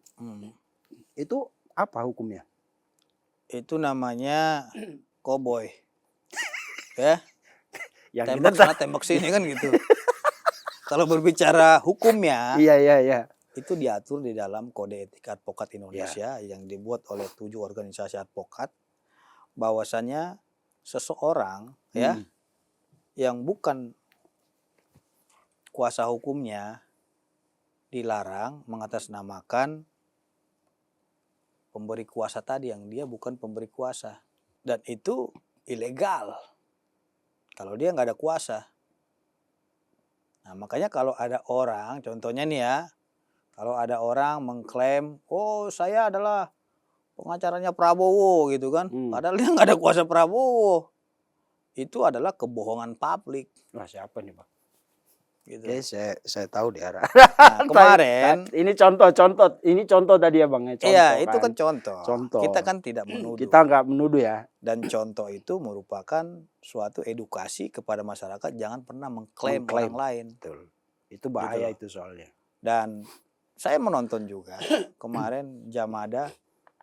itu apa hukumnya? Itu namanya koboi. Ya. Yang tembak sana tembak sini kan gitu. Kalau berbicara hukumnya, itu diatur di dalam Kode Etik Advokat Indonesia yang dibuat oleh 7 organisasi advokat, bahwasannya seseorang yang bukan kuasa hukumnya dilarang mengatasnamakan pemberi kuasa tadi yang dia bukan pemberi kuasa, dan itu ilegal kalau dia nggak ada kuasa. Nah makanya kalau ada orang, contohnya nih ya, kalau ada orang mengklaim, oh saya adalah pengacaranya Prabowo gitu kan, padahal dia nggak ada kuasa Prabowo, itu adalah kebohongan publik. Nah siapa nih bang? Gitu. Oke, saya tahu di arah. Nah, kemarin ini contoh tadi ya bang. Iya itu kan contoh. Contoh. Kita kan tidak menuduh. Kita nggak menuduh ya. Dan contoh itu merupakan suatu edukasi kepada masyarakat, jangan pernah mengklaim orang lain. Betul. Itu bahaya gitu itu soalnya. Dan saya menonton juga kemarin Jamada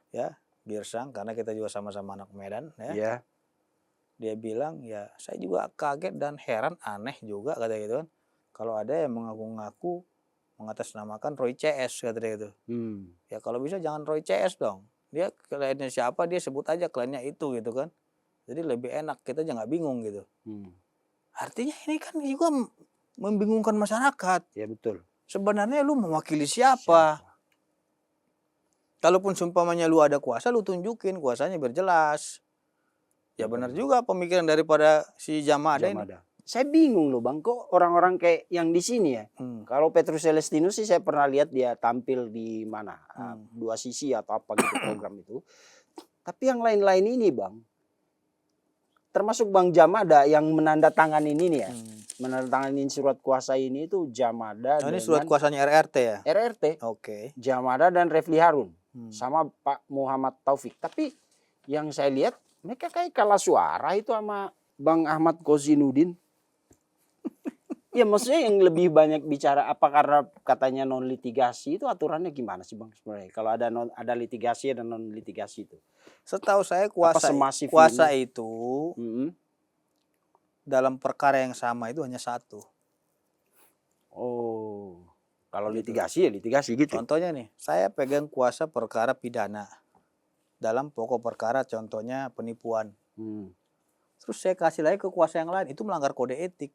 ya Girsang, karena kita juga sama-sama anak Medan ya. Iya. Dia bilang ya saya juga kaget dan heran, aneh juga kata gitu kan. Kalau ada yang mengaku-ngaku mengatasnamakan Roy CS kata dia gitu. Ya kalau bisa jangan Roy CS dong. Dia kliennya siapa dia sebut aja kliennya itu gitu kan. Jadi lebih enak, kita aja nggak bingung gitu. Artinya ini kan juga membingungkan masyarakat. Ya betul. Sebenarnya lu mewakili siapa? Kalaupun sumpamanya lu ada kuasa, lu tunjukin kuasanya biar jelas. Ya benar juga pemikiran daripada si Jamada ini. Saya bingung loh bang, kok orang-orang kayak yang di sini ya. Kalau Petrus Celestinus sih saya pernah lihat dia tampil di mana, 2 sisi atau apa gitu program itu. Tapi yang lain-lain ini bang, termasuk Bang Jamada yang menandatangani ini nih ya, menandatangani surat kuasa ini itu Jamada. Ini surat kuasanya RRT ya? RRT. Oke. Jamada dan Refli Harun sama Pak Muhammad Taufik. Tapi yang saya lihat mereka kayak kalah suara itu sama Bang Ahmad Kozinuddin. Ya maksudnya yang lebih banyak bicara apa karena katanya non litigasi itu aturannya gimana sih bang sebenarnya? Kalau ada litigasi dan non litigasi itu? Setahu saya kuasa itu dalam perkara yang sama itu hanya satu. Oh, kalau litigasi ya litigasi gitu. Contohnya nih, saya pegang kuasa perkara pidana dalam pokok perkara, contohnya penipuan. Terus saya kasih lagi ke kuasa yang lain, itu melanggar kode etik.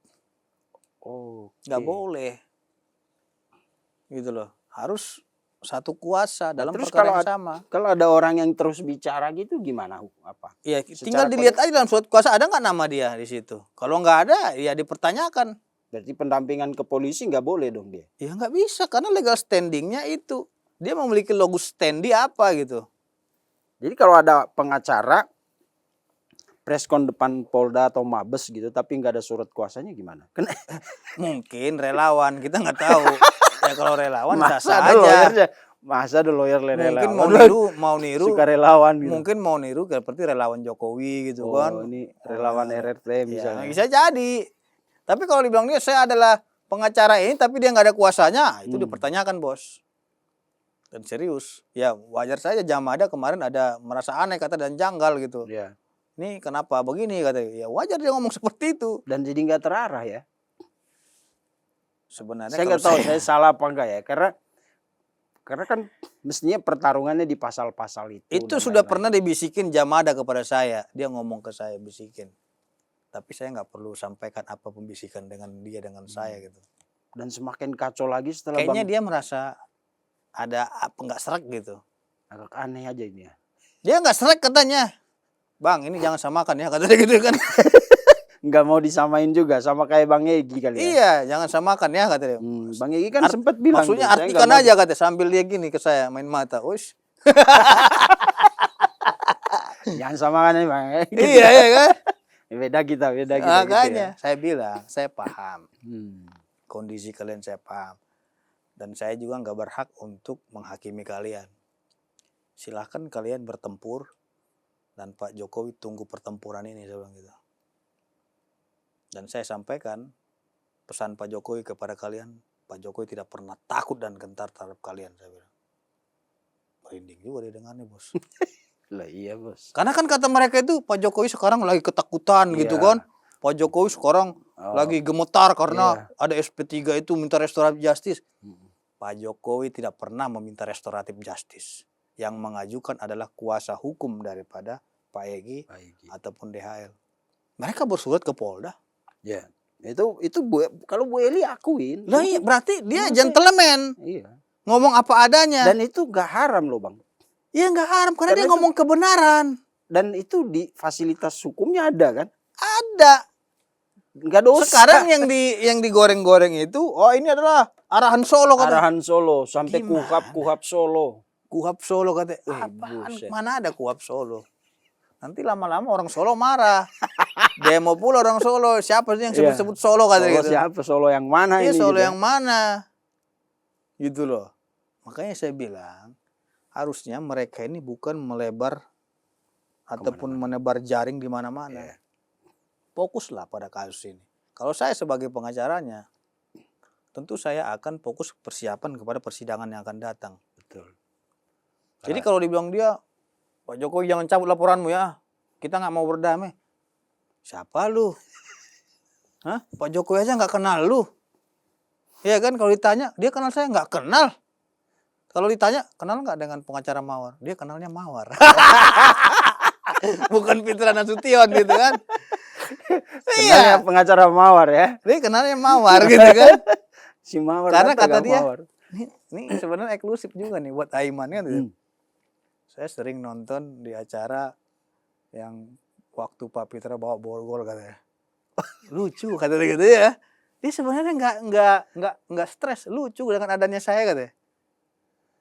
Oh, nggak boleh, gitu loh. Harus satu kuasa dalam perkara yang sama. Kalau ada orang yang terus bicara gitu gimana? Apa? Iya, tinggal dilihat aja dalam surat kuasa ada nggak nama dia di situ. Kalau nggak ada, ya dipertanyakan. Berarti pendampingan ke polisi nggak boleh dong dia? Ya nggak bisa, karena legal standingnya itu. Dia memiliki logus standi apa gitu. Jadi kalau ada pengacara preskon depan Polda atau Mabes gitu, tapi nggak ada surat kuasanya gimana? Mungkin relawan, kita nggak tahu. Ya kalau relawan Masa sah-sah ada aja. lawyernya? Masa ada lawyer Mungkin relawan? mau niru Suka relawan gitu. mungkin mau niru seperti relawan Jokowi gitu kan. Oh, ini relawan RRT Ya, misalnya. bisa jadi. Tapi kalau dibilang dia saya adalah pengacara ini tapi dia nggak ada kuasanya, itu dipertanyakan, Bos. Dan serius. Ya wajar saja Jamada kemarin ada merasa aneh kata dan janggal gitu. Iya. Ini kenapa begini kata. Ya wajar dia ngomong seperti itu. Dan jadi nggak terarah ya. Sebenarnya Saya nggak tahu saya salah apa enggak ya. Karena kan mestinya pertarungannya di pasal-pasal itu. itu dan sudah lain-lain. pernah dibisikin Jamada kepada saya. Dia ngomong ke saya bisikin. Tapi saya nggak perlu sampaikan apa pembisikan dengan dia dengan saya gitu. Dan semakin kacau lagi setelah Kayaknya Bang. dia merasa ada apa nggak serak gitu. Agak aneh aja ini ya. Dia nggak serak katanya. Bang ini jangan samakan ya katanya gitu kan. Nggak mau disamain juga sama kayak Bang Egi kali ya. Iya jangan samakan ya katanya. Bang Egi kan sempat bilang. Maksudnya tuh, saya artikan nggak mau- aja katanya sambil dia gini ke saya main mata. Uish. Jangan samakan nih Bang. Iya iya kan. Beda kita gitu Makanya ya. saya bilang saya paham. Hmm. Kondisi kalian saya paham. Dan saya juga nggak berhak untuk menghakimi kalian. Silahkan kalian bertempur. Dan Pak Jokowi tunggu pertempuran ini saya bilang gitu. Dan saya sampaikan pesan Pak Jokowi kepada kalian. Pak Jokowi tidak pernah takut dan gentar terhadap kalian saya bilang. Merinding juga dia dengannya bos. Lah iya bos. Karena kan kata mereka itu Pak Jokowi sekarang lagi ketakutan gitu Iya. kan. Pak Jokowi sekarang lagi gemetar karena ada SP3 itu minta restoratif justice. Pak Jokowi tidak pernah meminta restoratif justice. Yang mengajukan adalah kuasa hukum daripada Pak Egi ataupun DHL. Mereka bersurat ke Polda. Ya. Itu kalau Bu Eli akuin. Lah iya, berarti dia gentleman. Iya. Ngomong apa adanya. Dan itu gak haram loh Bang. Iya nggak haram karena dia itu- ngomong kebenaran. Dan itu di fasilitas hukumnya ada kan? Ada. Nggak dosa. Sekarang yang digoreng-goreng itu, oh ini adalah arahan Solo kata. Arahan Solo sampai Gimana? kuhap Solo. Kuhap Solo kata. Apaan? Mana ada Kuhap Solo? Nanti lama-lama orang Solo marah. Demo pula orang Solo. Siapa sih yang sebut-sebut Solo kata Solo gitu. siapa? Solo yang mana Iya ini? Solo gitu. yang mana? Gitu loh. Makanya saya bilang harusnya mereka ini bukan melebar ataupun menebar jaring di mana-mana. Iya. Fokuslah pada kasus ini. Kalau saya sebagai pengacaranya, tentu saya akan fokus persiapan kepada persidangan yang akan datang. Betul. Jadi kalau dibilang dia, Pak Jokowi jangan cabut laporanmu ya, kita nggak mau berdamai. Siapa lu? Hah? Pak Jokowi aja nggak kenal lu. Iya kan kalau ditanya, dia kenal saya nggak kenal. Kalau ditanya, kenal nggak dengan pengacara Mawar? Dia kenalnya Mawar. Bukan Fitra Nasution gitu kan. Kenalnya pengacara Mawar ya. Dia kenalnya Mawar gitu kan. Si Mawar. Karena apa kata gak dia, Mawar? ini sebenarnya eksklusif juga nih buat Aiman kan. Saya sering nonton di acara yang waktu Pak Fitra bawa borgol katanya. Lucu katanya gitu ya. Dia sebenarnya nggak stres, lucu dengan adanya saya katanya.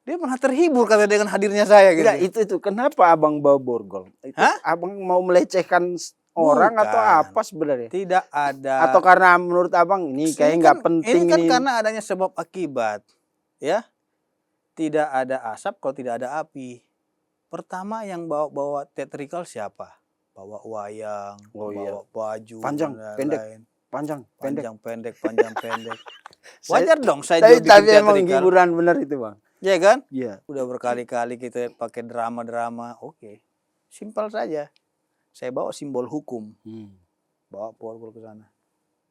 Dia malah terhibur katanya dengan hadirnya saya gitu. Enggak, itu kenapa Abang bawa borgol? Itu Hah? Abang mau melecehkan orang Bukan. atau apa sebenarnya? Tidak ada. Atau karena menurut Abang ini kayaknya nggak penting ini kan ini. karena adanya sebab akibat. Ya. Tidak ada asap kalau tidak ada api. Pertama yang bawa teatrikal siapa? Bawa wayang, bawa baju, Panjang, dan pendek. lain-lain. Panjang, pendek. Panjang pendek. Wajar dong saya Tapi juga bikin emang teatrikal. hiburan bener itu Bang. Iya kan? Iya. Udah berkali-kali kita pakai drama-drama. Oke. Simpel saja. Saya bawa simbol hukum. Bawa borgol ke sana.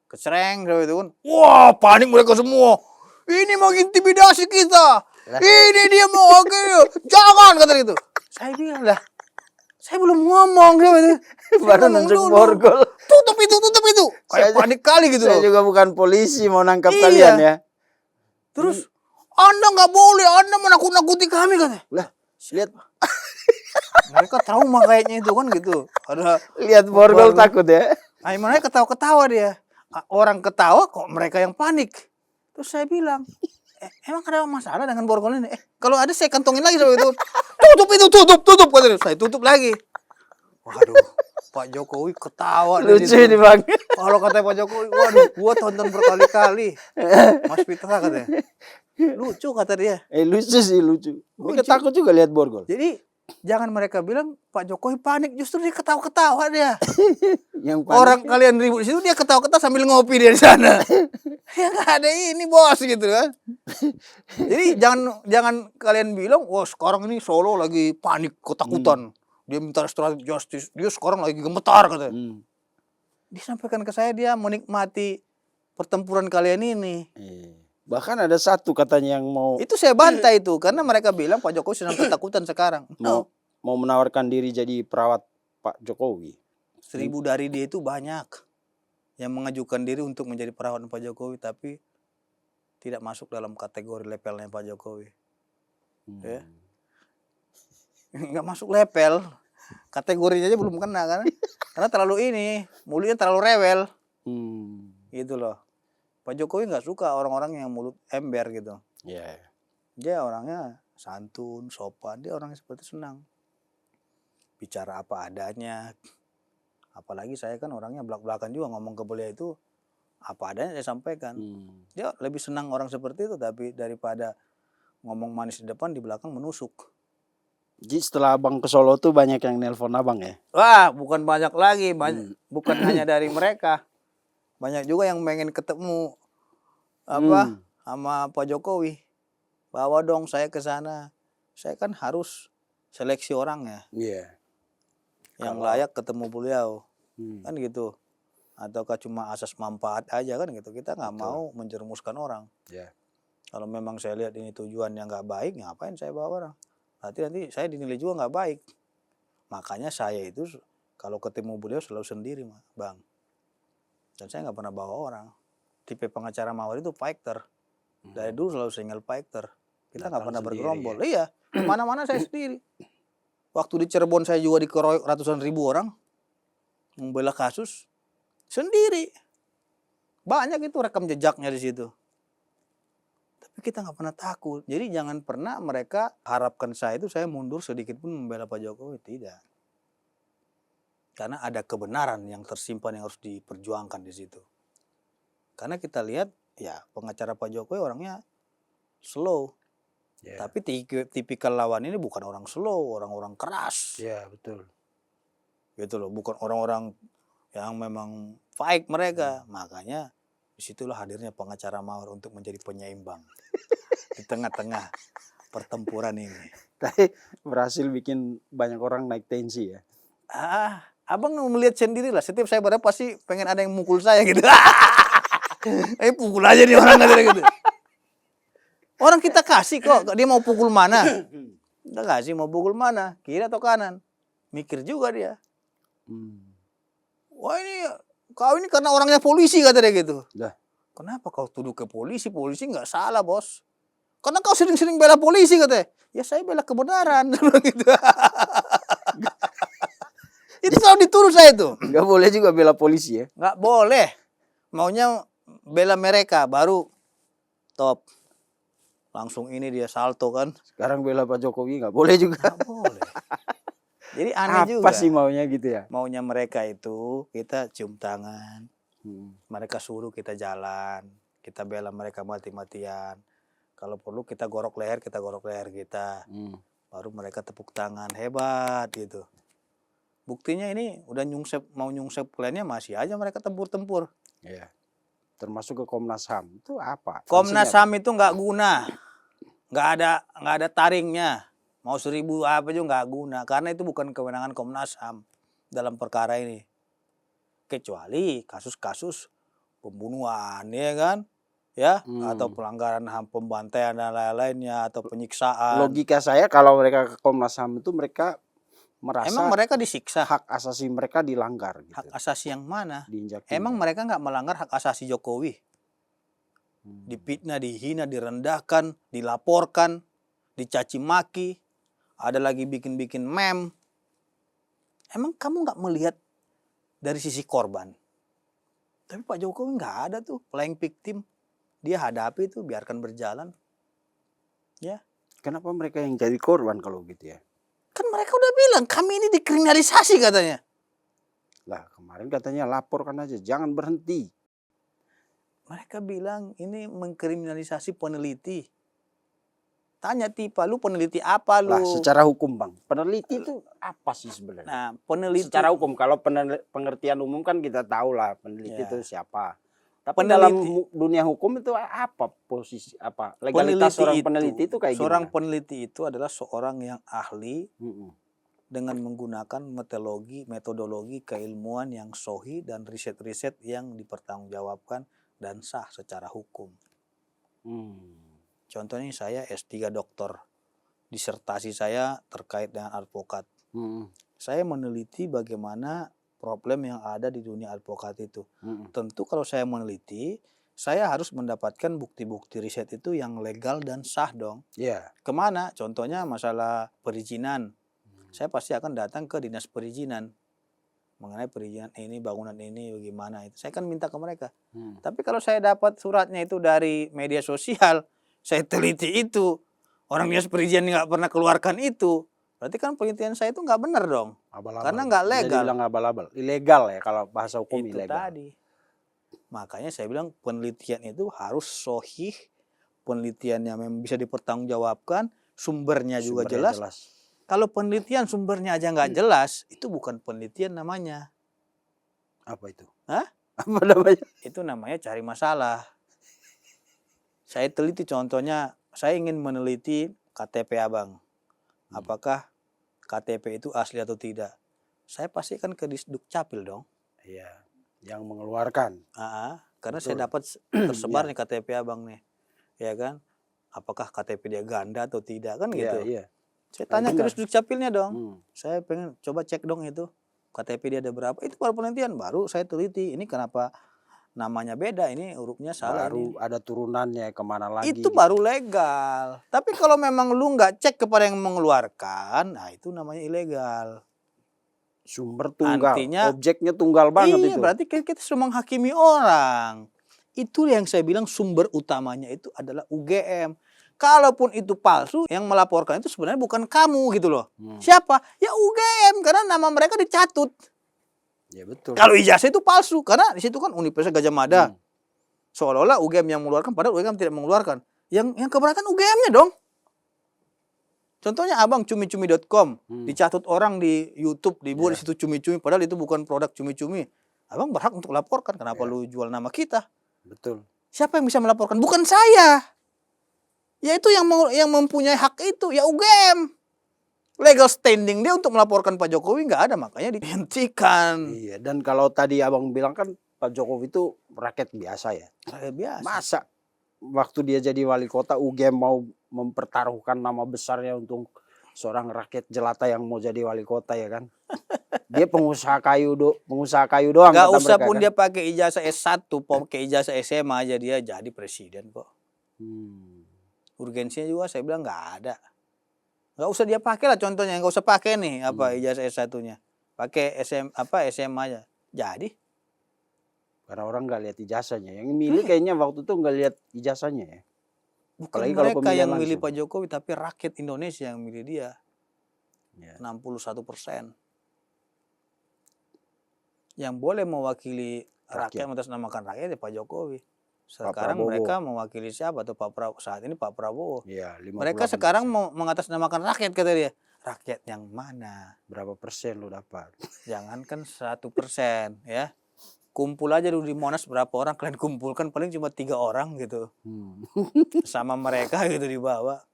Kecereng itu kan. Wah, panik mereka semua. Ini mau intimidasi kita. Ini dia mau jangan kata itu. Saya bilang lah. Saya belum ngomong gitu. Baru nunjuk borgol. Tutup itu. Kayak panik kali gitu Saya loh. juga bukan polisi mau nangkap Iya. kalian ya. Terus Anda nggak boleh, Anda menakut-nakuti kami katanya. Lah, lihat Mereka trauma kayaknya itu kan gitu. Ada lihat borgol takut ya. Aiman aja ketawa-ketawa dia. Orang ketawa kok mereka yang panik. Terus saya bilang, emang ada masalah dengan borgol ini? Kalau ada saya kantongin lagi sama itu. Tutup itu, tutup katanya. Saya tutup lagi. Waduh, Pak Jokowi ketawa. Lucu ini Bang. Kalau kata Pak Jokowi, waduh, gua tonton berkali-kali. Mas Fitra katanya. Lucu kata dia. Lucu sih, lucu. Mereka Lucu. takut juga lihat borgol. Jadi jangan mereka bilang Pak Jokowi panik, justru dia ketawa-ketawa dia. Yang Orang kalian ribut di situ, dia ketawa-ketawa sambil ngopi dia di sana. Ya nggak ada ini bos gitu kan. Jadi jangan kalian bilang, wah sekarang ini Solo lagi panik, ketakutan. Dia minta restoratif justice, dia sekarang lagi gemetar katanya. Disampaikan ke saya dia menikmati pertempuran kalian ini. Bahkan ada satu katanya yang mau Itu saya bantai itu karena mereka bilang Pak Jokowi sedang ketakutan sekarang. mau menawarkan diri jadi perawat Pak Jokowi. 1000 dari dia itu banyak yang mengajukan diri untuk menjadi perawat Pak Jokowi tapi tidak masuk dalam kategori levelnya Pak Jokowi. Ya. Nggak masuk level. Kategorinya aja belum kena kan. Karena terlalu mulutnya terlalu rewel. Gitu loh. Pak Jokowi nggak suka orang-orang yang mulut ember gitu. Dia orangnya santun, sopan. Dia orangnya seperti senang. Bicara apa adanya. Apalagi saya kan orangnya belak-belakan juga. Ngomong ke beliau itu apa adanya saya sampaikan. Dia lebih senang orang seperti itu. Tapi daripada ngomong manis di depan, di belakang menusuk. Jadi setelah Abang ke Solo tuh banyak yang nelpon Abang ya? Wah, bukan banyak lagi. Bukan hanya dari mereka. Banyak juga yang pengen ketemu sama Pak Jokowi. Bawa dong saya ke sana. Saya kan harus seleksi orangnya. Yang layak ketemu beliau. Kan gitu. Ataukah cuma asas manfaat aja kan gitu. Kita nggak mau menjerumuskan orang. Kalau memang saya lihat ini tujuannya nggak baik, ngapain saya bawa orang? Nanti saya dinilai juga nggak baik. Makanya saya itu kalau ketemu beliau selalu sendiri, Bang. Dan saya nggak pernah bawa orang. Tipe pengacara Mawar itu fighter. Dari dulu selalu single fighter. Kita nggak pernah bergerombol. Iya, mana-mana saya sendiri. Waktu di Cirebon saya juga dikeroyok ratusan ribu orang. Membela kasus sendiri. Banyak itu rekam jejaknya di situ. Tapi kita nggak pernah takut. Jadi jangan pernah mereka harapkan saya mundur sedikit pun membela Pak Jokowi. Tidak. Karena ada kebenaran yang tersimpan yang harus diperjuangkan di situ. Karena kita lihat ya pengacara Pak Jokowi orangnya slow. Tapi tipikal lawan ini bukan orang slow, orang-orang keras. Betul. Gitu loh, bukan orang-orang yang memang fight mereka. Makanya disitulah hadirnya pengacara Mawar untuk menjadi penyeimbang di tengah-tengah pertempuran ini. Tapi berhasil bikin banyak orang naik tensi ya. Abang melihat sendiri lah. Setiap saya berada pasti pengen ada yang mukul saya gitu. Pukul aja nih orang gitu. Orang kita kasih kok. Dia mau pukul mana? Kita kasih mau pukul mana? Kiri atau kanan? Mikir juga dia. Wah kau ini karena orangnya polisi kata dia gitu. Kenapa kau tuduh ke polisi? Polisi nggak salah bos. Karena kau sering-sering bela polisi katanya. Ya saya bela kebenaran. Gitu. Itu selalu dituduh saya itu. Nggak boleh juga bela polisi ya? Nggak boleh. Maunya bela mereka baru top. Langsung ini dia salto kan. Sekarang bela Pak Jokowi nggak boleh juga. Nggak boleh. Jadi aneh juga. Apa sih maunya gitu ya? Maunya mereka itu kita cium tangan. Mereka suruh kita jalan. Kita bela mereka mati-matian. Kalau perlu kita gorok leher kita. Baru mereka tepuk tangan. Hebat gitu. Buktinya ini udah mau nyungsep kliennya masih aja mereka tempur-tempur. Iya. Termasuk ke Komnas HAM. Itu apa? Komnas HAM itu nggak guna. Nggak ada taringnya. Mau 1000 apa juga nggak guna. Karena itu bukan kewenangan Komnas HAM dalam perkara ini. Kecuali kasus-kasus pembunuhan, ya kan? Ya, atau pelanggaran HAM, pembantaian dan lain-lainnya, atau penyiksaan. Logika saya kalau mereka ke Komnas HAM itu mereka merasa emang mereka disiksa. Hak asasi mereka dilanggar. Gitu. Hak asasi yang mana? Diinjak-injak. Emang mereka nggak melanggar hak asasi Jokowi? Dipitnah, dihina, direndahkan, dilaporkan, dicaci maki, ada lagi bikin-bikin meme. Emang kamu nggak melihat dari sisi korban? Tapi Pak Jokowi nggak ada tuh playing victim. Dia hadapi itu, biarkan berjalan. Ya. Kenapa mereka yang jadi korban kalau gitu ya? Kan mereka udah bilang kami ini dikriminalisasi katanya. Lah kemarin katanya laporkan aja, jangan berhenti. Mereka bilang ini mengkriminalisasi peneliti. Tanya Tipa, lu peneliti apa lu? Lah secara hukum Bang, peneliti itu apa sih sebenarnya? Nah, peneliti Secara hukum, kalau pengertian umum kan kita tahu lah peneliti Ya. itu siapa. Tapi Peneliti. dalam dunia hukum itu apa posisi, apa legalitas seorang peneliti itu kayak seorang gimana? peneliti itu adalah seorang yang ahli Mm-mm. dengan menggunakan metodologi keilmuan yang sahih dan riset-riset yang dipertanggungjawabkan dan sah secara hukum. Contohnya saya S3 doktor, disertasi saya terkait dengan advokat. Saya meneliti bagaimana problem yang ada di dunia advokat itu. Tentu kalau saya meneliti, saya harus mendapatkan bukti-bukti riset itu yang legal dan sah dong. Yeah. Kemana? Contohnya masalah perizinan. Saya pasti akan datang ke dinas perizinan. Mengenai perizinan ini, bangunan ini, bagaimana itu. Saya kan minta ke mereka. Tapi kalau saya dapat suratnya itu dari media sosial, saya teliti itu, orang dinas perizinan nggak pernah keluarkan itu, berarti kan penelitian saya itu nggak benar dong. Abal-abal. Karena nggak legal. Bisa dibilang abal-abal. Ilegal ya kalau bahasa hukum Itu ilegal. tadi. Makanya saya bilang penelitian itu harus sahih, penelitiannya memang bisa dipertanggungjawabkan, sumbernya juga jelas. Kalau penelitian sumbernya aja nggak jelas, itu bukan penelitian namanya. Apa itu? Hah? Apa namanya? Itu namanya cari masalah. Saya teliti contohnya, saya ingin meneliti KTP Abang. Apakah KTP itu asli atau tidak? Saya pastikan ke Disduk Capil dong. Iya, yang mengeluarkan. Karena Betul. saya dapat tersebar nih KTP Abang nih. Ya kan? Apakah KTP dia ganda atau tidak kan gitu. Iya. Saya tanya ke Disduk Capilnya dong. Saya pengen coba cek dong itu. KTP dia ada berapa? Itu baru penelitian, baru saya teliti. Ini kenapa namanya beda, ini hurufnya salah. Baru ini. ada turunannya kemana lagi. Itu gitu. Baru legal. Tapi kalau memang lu nggak cek kepada yang mengeluarkan, nah itu namanya ilegal. Sumber tunggal, artinya, objeknya tunggal banget iya, itu. Berarti kita sudah menghakimi orang. Itu yang saya bilang sumber utamanya itu adalah UGM. Kalaupun itu palsu, yang melaporkan itu sebenarnya bukan kamu gitu loh. Siapa? Ya UGM, karena nama mereka dicatut. Ya betul. Kalau ijazah itu palsu, karena di situ kan Universitas Gajah Mada. Seolah-olah UGM yang mengeluarkan, padahal UGM tidak mengeluarkan. Yang keberatan UGM-nya dong. Contohnya Abang cumi-cumi.com, dicatut orang di YouTube, dibuat di situ cumi-cumi, padahal itu bukan produk cumi-cumi. Abang berhak untuk laporkan, kenapa lu jual nama kita? Betul. Siapa yang bisa melaporkan? Bukan saya. Ya itu yang mempunyai hak itu, ya UGM. Legal standing dia untuk melaporkan Pak Jokowi nggak ada, makanya dihentikan. Iya, dan kalau tadi Abang bilang kan Pak Jokowi itu rakyat biasa ya. Rakyat biasa. Masa waktu dia jadi wali kota UGM mau mempertaruhkan nama besarnya untuk seorang rakyat jelata yang mau jadi wali kota ya kan? Dia pengusaha kayu doang. Gak usah pun dia pakai ijazah S1, pakai ijazah SMA aja dia jadi presiden kok. Urgensinya juga saya bilang nggak ada. Nggak usah dia pakai lah contohnya, nggak usah pakai nih ijazah S1-nya. Pakai SMA aja. Jadi. Karena orang nggak lihat ijazahnya. Yang milih kayaknya waktu itu nggak lihat ijazahnya ya. Bukan mereka yang milih Pak Jokowi, tapi rakyat Indonesia yang milih dia. 61%. Yang boleh mewakili rakyat mengatasnamakan rakyat ya Pak Jokowi. Sekarang mereka mewakili siapa tuh Pak Prabowo? Saat ini Pak Prabowo. Ya, mereka sekarang mau mengatasnamakan rakyat kata dia. Rakyat yang mana? Berapa persen lu dapat? Jangankan 1% ya. Kumpul aja dulu di Monas berapa orang kalian kumpulkan, paling cuma 3 orang gitu. Sama mereka gitu dibawa.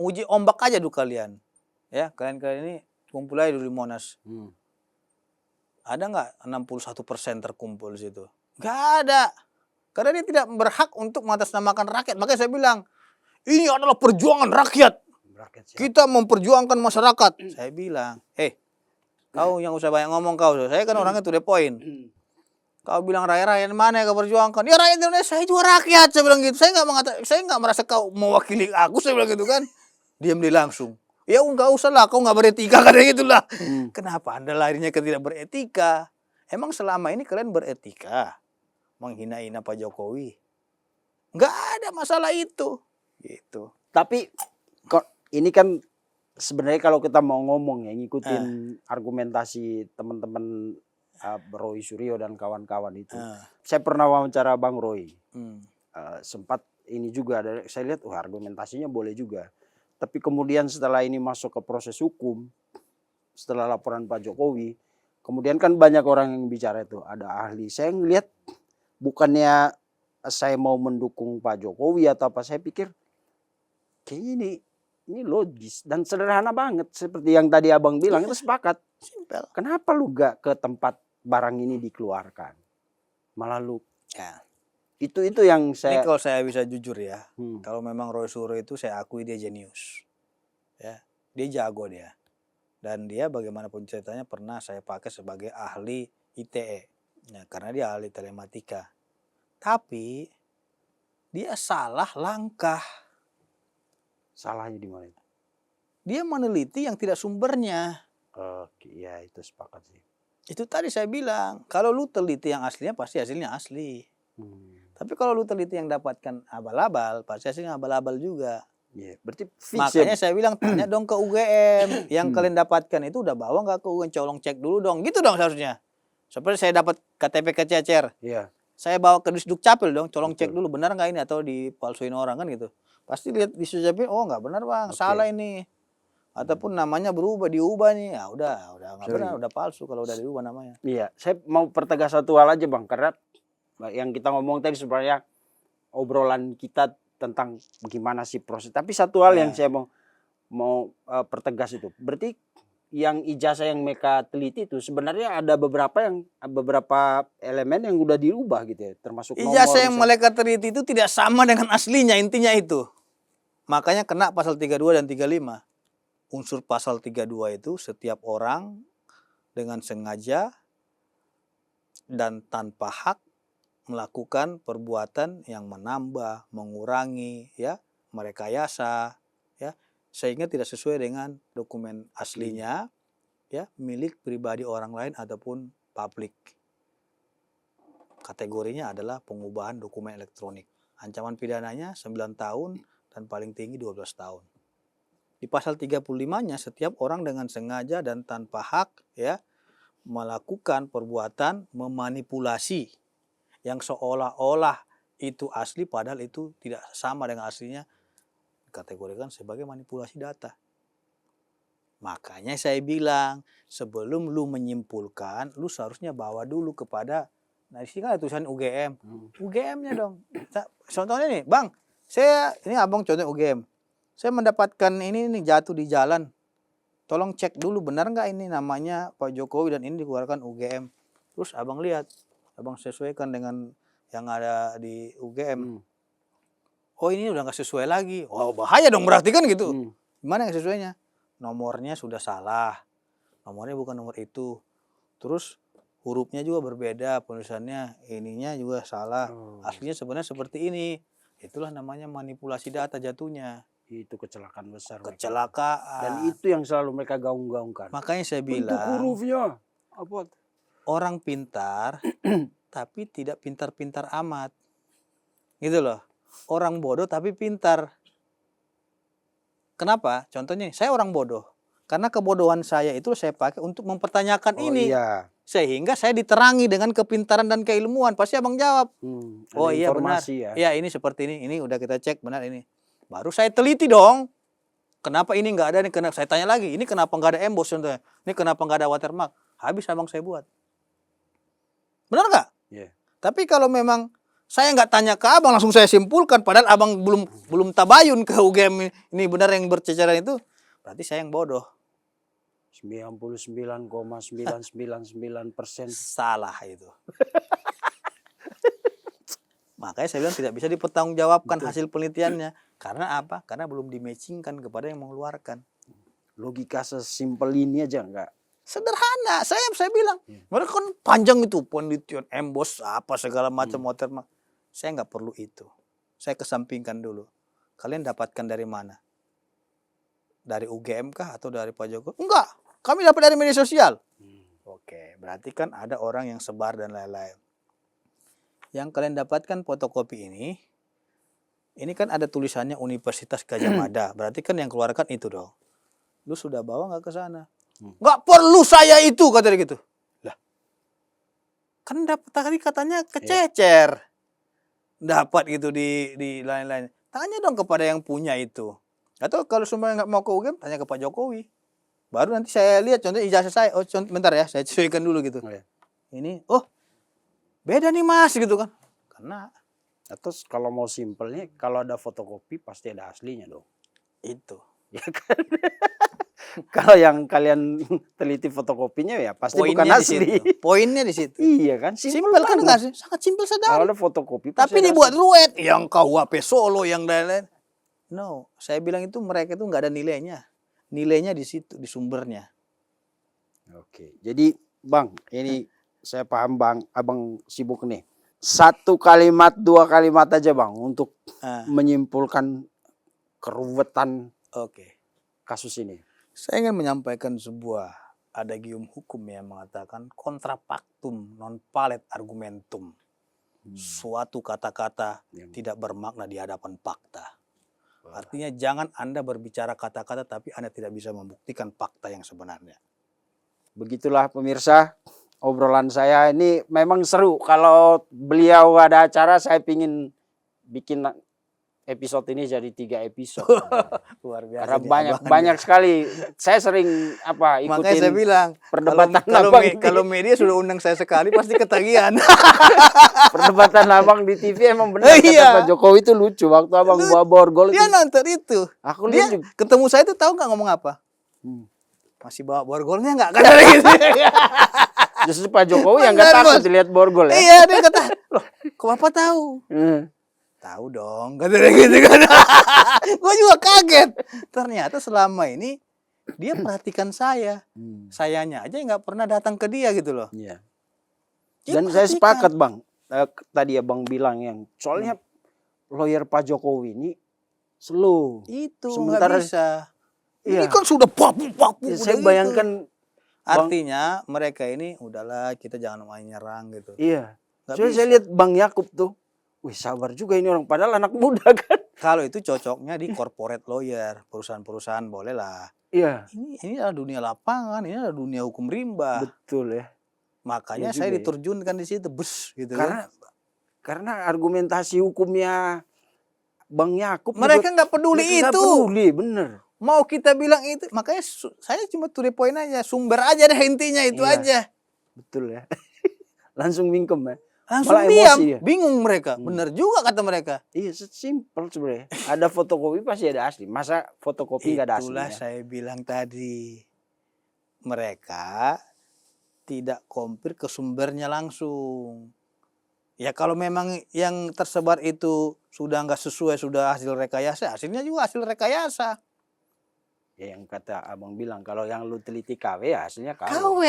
Uji ombak aja dulu kalian. Ya, kalian ini kumpul aja dulu di Monas. Ada nggak 61% terkumpul di situ? Nggak ada. Karena dia tidak berhak untuk mengatasnamakan rakyat. Makanya saya bilang, ini adalah perjuangan rakyat. Kita memperjuangkan masyarakat. Saya bilang, kau yang usah banyak ngomong kau. Saya kan orangnya to the point. Kau bilang rakyat mana yang kau perjuangkan? Ya rakyat Indonesia, saya juga rakyat. Saya bilang gitu. Saya nggak merasa kau mewakili aku. Saya bilang gitu kan. Diam dia langsung. Ya nggak usah lah, kau nggak beretika katanya gitulah. Kenapa Anda larinya ke tidak beretika? Emang selama ini kalian beretika? Menghina-hina Pak Jokowi? Nggak ada masalah itu. Gitu. Tapi kok ini kan sebenarnya kalau kita mau ngomong ya ngikutin argumentasi teman-teman Roy Suryo dan kawan-kawan itu. Ah, Saya pernah wawancara Bang Roy. hmm. Sempat ini juga saya lihat argumentasinya boleh juga. Tapi kemudian setelah ini masuk ke proses hukum, setelah laporan Pak Jokowi, kemudian kan banyak orang yang bicara itu, ada ahli. Saya ngelihat bukannya saya mau mendukung Pak Jokowi atau apa, saya pikir kayaknya ini logis dan sederhana banget seperti yang tadi Abang bilang, itu sepakat. Simpel. Kenapa lu gak ke tempat barang ini dikeluarkan? Malah lu Ya. itu yang Ini saya kalau saya bisa jujur ya, Hmm. kalau memang Roy Suryo itu saya akui dia jenius. Ya, dia jago dia. Dan dia bagaimanapun ceritanya pernah saya pakai sebagai ahli ITE. Ya, karena dia ahli telematika. Tapi dia salah langkah. salahnya di mana itu? Dia meneliti yang tidak sumbernya. Oke, ya itu sepakat sih. Itu tadi saya bilang, kalau lu teliti yang aslinya pasti hasilnya asli. Tapi kalau lu teliti yang dapatkan abal-abal, pasti hasilnya abal-abal juga. Iya, berarti fix Makanya ya. saya bilang tanya dong ke UGM. Yang kalian dapatkan itu udah bawa nggak ke UGM? Colong cek dulu dong. Gitu dong seharusnya. Seperti saya dapat KTP kececer. Iya. Saya bawa ke Disduk Capil dong. Colong cek Betul. dulu benar nggak ini atau dipalsuin orang kan gitu. Pasti lihat di Disduk Capil, oh nggak benar bang, Oke. salah ini. Ataupun namanya berubah, diubah nih. Ya udah nggak Sorry. benar, udah palsu kalau udah diubah namanya. Iya, saya mau pertegas satu hal aja Bang, karena yang kita ngomong tadi sebenarnya obrolan kita tentang gimana sih proses. Tapi satu hal yang saya mau pertegas itu, berarti yang ijazah yang mereka teliti itu sebenarnya ada beberapa elemen yang udah dirubah gitu ya, termasuk nomor. Ijazah yang misalnya. mereka teliti itu tidak sama dengan aslinya, intinya itu. Makanya kena pasal 32 dan 35. Unsur pasal 32 itu setiap orang dengan sengaja dan tanpa hak melakukan perbuatan yang menambah, mengurangi, ya, merekayasa, ya, sehingga tidak sesuai dengan dokumen aslinya, ya, milik pribadi orang lain ataupun publik. Kategorinya adalah pengubahan dokumen elektronik. Ancaman pidananya 9 tahun dan paling tinggi 12 tahun. Di pasal 35-nya setiap orang dengan sengaja dan tanpa hak ya melakukan perbuatan memanipulasi yang seolah-olah itu asli padahal itu tidak sama dengan aslinya, dikategorikan sebagai manipulasi data. Makanya saya bilang, sebelum lu menyimpulkan, lu seharusnya bawa dulu kepada, nah di sini kan ada tulisan UGM. UGM-nya dong. Contohnya nih, Bang, ini abang contoh UGM. Saya mendapatkan ini jatuh di jalan. Tolong cek dulu benar nggak ini namanya Pak Jokowi dan ini dikeluarkan UGM. Terus abang lihat, abang sesuaikan dengan yang ada di UGM. Oh ini udah nggak sesuai lagi. Oh bahaya dong berarti kan gitu. Gimana yang sesuainya? Nomornya sudah salah. Nomornya bukan nomor itu. Terus hurufnya juga berbeda, penulisannya ininya juga salah. Aslinya sebenarnya seperti ini. Itulah namanya manipulasi data jatuhnya. Itu kecelakaan besar. Kecelakaan. Dan itu yang selalu mereka gaung-gaungkan. Makanya saya bilang. Bentuk hurufnya. Apa? Orang pintar, tapi tidak pintar-pintar amat. Gitu loh. Orang bodoh tapi pintar. Kenapa? Contohnya, saya orang bodoh. Karena kebodohan saya itu saya pakai untuk mempertanyakan ini. Iya. Sehingga saya diterangi dengan kepintaran dan keilmuan. Pasti abang jawab. Oh iya benar. Ya ini seperti ini. Ini udah kita cek benar ini. Baru saya teliti dong. Kenapa ini nggak ada nih? Saya tanya lagi. Ini kenapa nggak ada emboss contohnya? Ini kenapa nggak ada watermark? Habis abang saya buat. Benar nggak? Iya. Tapi kalau memang saya nggak tanya ke abang, langsung saya simpulkan. Padahal abang belum tabayun ke UGM ini benar yang berceceran itu. Berarti saya yang bodoh. 99,999% salah itu. Makanya saya bilang tidak bisa dipertanggungjawabkan hasil penelitiannya. Karena apa? Karena belum dimatchingkan kepada yang mengeluarkan. Logika sesimpel ini aja enggak? Sederhana. Saya bilang. Mereka kan panjang itu penelitian, emboss apa segala macam watermark. Saya nggak perlu itu. Saya kesampingkan dulu. Kalian dapatkan dari mana? Dari UGM kah atau dari Pak Jokowi? Enggak. Kami dapat dari media sosial. Oke, berarti kan ada orang yang sebar dan lain-lain. Yang kalian dapatkan fotokopi ini kan ada tulisannya Universitas Gadjah Mada. Berarti kan yang keluarkan itu dong. Lu sudah bawa nggak ke sana? Nggak perlu saya itu, kata dia gitu. Lah, Kan dapat tadi katanya kececer. Dapat gitu di lain-lain. Tanya dong kepada yang punya itu. Atau kalau semuanya nggak mau ke UGM, tanya ke Pak Jokowi. Baru nanti saya lihat contoh ijazah saya. Oh, bentar ya, saya sesuaikan dulu gitu. Ini, beda nih Mas gitu kan. Karena Atau kalau mau simpelnya, kalau ada fotokopi pasti ada aslinya dong. itu. Ya kan? Kalau yang kalian teliti fotokopinya ya pasti bukan Poinnya di asli. situ. Poinnya di situ. Iya kan? Simpel kan enggak sih? Sangat simpel Kalau sekali. ada fotokopi Tapi pasti ada dibuat asli. ruwet. Yang KUHP Solo, yang lain-lain. No, saya bilang itu mereka itu nggak ada nilainya. Nilainya di situ, di sumbernya. Oke, jadi Bang, ini saya paham Bang, Abang sibuk nih. 1 kalimat, 2 kalimat aja Bang untuk menyimpulkan keruwetan Oke. kasus ini. Saya ingin menyampaikan sebuah adagium hukum yang mengatakan contra pactum non palet argumentum. Suatu kata-kata tidak bermakna di hadapan fakta. Artinya jangan Anda berbicara kata-kata tapi Anda tidak bisa membuktikan fakta yang sebenarnya. Begitulah pemirsa, obrolan saya ini memang seru. Kalau beliau ada acara, saya pingin bikin episode ini jadi 3 episode. Luar biasa. Karena banyak sekali. Saya sering ikutin. Makanya saya bilang perdebatan kalau media sudah undang saya sekali pasti ketagihan. Perdebatan abang di TV emang benar kata Pak Jokowi itu lucu waktu abang bawa borgol. Dia nonton itu. Aku dia juga. Ketemu saya itu tahu nggak ngomong apa? Masih bawa borgolnya nggak? Kata gitu. Justru Pak Jokowi yang nggak takut dilihat borgol ya. Iya, dia kata, loh, kok Bapak tahu? Tahu dong, katanya gitu kan. Gue juga kaget. Ternyata selama ini dia perhatikan saya. Sayanya aja nggak pernah datang ke dia gitu loh. Iya. Dan saya sepakat Bang. Tadi abang bilang yang soalnya lawyer Pak Jokowi ini slow. Itu sementara nggak bisa. Ini kan sudah papu-papu. Ya, saya bayangkan. Artinya mereka ini udahlah kita jangan main nyerang gitu. Iya. Soalnya saya lihat Bang Yakub tuh. Wih sabar juga ini orang padahal anak muda kan. Kalau itu cocoknya di corporate lawyer, perusahaan-perusahaan boleh lah. Iya. Ini adalah dunia lapangan, ini adalah dunia hukum rimba. Betul ya. Makanya saya diterjunkan di situ, bus gitu. Karena argumentasi hukumnya Bang Yakub. Mereka nggak peduli itu. Nggak peduli, bener. Mau kita bilang itu, makanya saya cuma to the point aja, sumber aja deh intinya itu aja. Betul ya. Langsung mingkem ya. Langsung diam, bingung mereka. Bener juga kata mereka. Iya, simpel sebenarnya. Ada fotokopi pasti ada asli. Masa fotokopi nggak ada asli? Itulah saya bilang tadi. Mereka tidak compare ke sumbernya langsung. Ya kalau memang yang tersebar itu sudah nggak sesuai, sudah hasil rekayasa, hasilnya juga hasil rekayasa. Ya yang kata abang bilang, kalau yang lu teliti KW ya hasilnya KW. KW.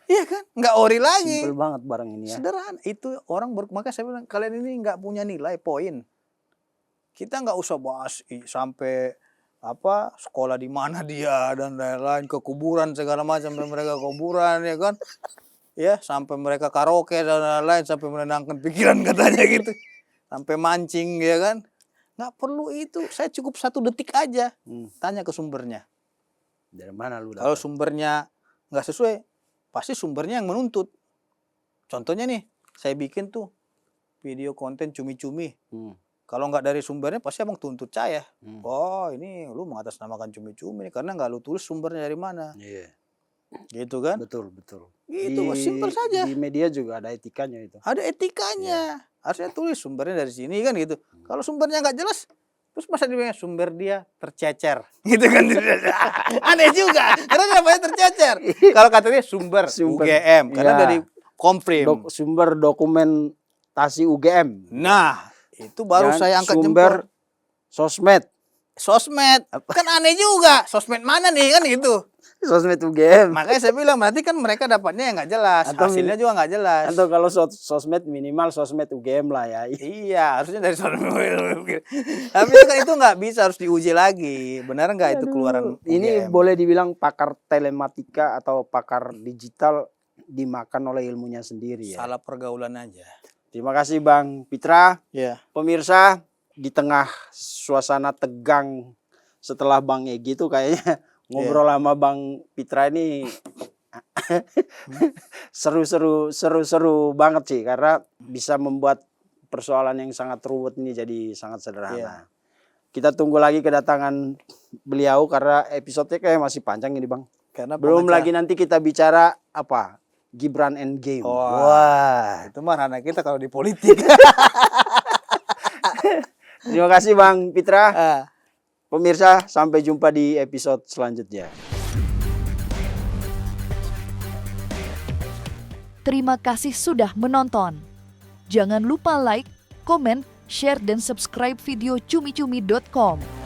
Iya kan? Nggak ori lagi. Simpel banget barang ini ya. Sederhana. Itu orang makanya saya bilang, kalian ini nggak punya nilai, poin. Kita nggak usah bahas sampai sekolah di mana dia dan lain-lain, ke kuburan segala macam, sampai mereka kuburan ya kan. Ya, sampai mereka karaoke dan lain-lain, sampai menenangkan pikiran katanya gitu. Sampai mancing ya kan. Nggak perlu itu, saya cukup 1 detik aja. Tanya ke sumbernya. Dari mana lu dapat? Kalau sumbernya nggak sesuai, pasti sumbernya yang menuntut. Contohnya nih, saya bikin tuh video konten cumi-cumi. Kalau nggak dari sumbernya pasti abang tuntut saya. Oh ini lu mengatasnamakan cumi-cumi karena nggak lu tulis sumbernya dari mana. Iya. Gitu kan? Betul. Gitu, simpel saja. Di media juga ada etikanya itu. Ada etikanya. Harusnya tulis sumbernya dari sini kan gitu. Kalau sumbernya nggak jelas, terus masa dia sumber dia tercecer, gitu kan? Aneh juga. Karena namanya tercecer. Kalau katanya sumber UGM, karena dari Komprim. Sumber dokumentasi UGM. Nah, itu baru saya angkat sumber jempol. Sosmed. Kan aneh juga. Sosmed mana nih kan gitu. Sosmed UGM. Makanya saya bilang berarti kan mereka dapatnya yang nggak jelas. Hasilnya juga nggak jelas. Atau kalau sosmed minimal sosmed UGM lah ya. Iya, harusnya dari sosmed. Tapi kan itu nggak bisa, harus diuji lagi. Benar nggak itu keluaran UGM? Ini boleh dibilang pakar telematika atau pakar digital dimakan oleh ilmunya sendiri ya. Salah pergaulan aja. Terima kasih Bang Pitra. Ya. Pemirsa, di tengah suasana tegang setelah Bang Egy itu kayaknya ngobrol sama Bang Pitra ini seru banget sih, karena bisa membuat persoalan yang sangat ruwet ini jadi sangat sederhana. Iya. Kita tunggu lagi kedatangan beliau karena episode-nya kayak masih panjang ini, Bang. Karena Belum lagi nanti kita bicara apa? Gibran Endgame. Wah, itu mah ranah kita kalau di politik. Terima kasih Bang Pitra. Ah. Pemirsa, sampai jumpa di episode selanjutnya. Terima kasih sudah menonton. Jangan lupa like, komen, share, dan subscribe video cumi-cumi.com.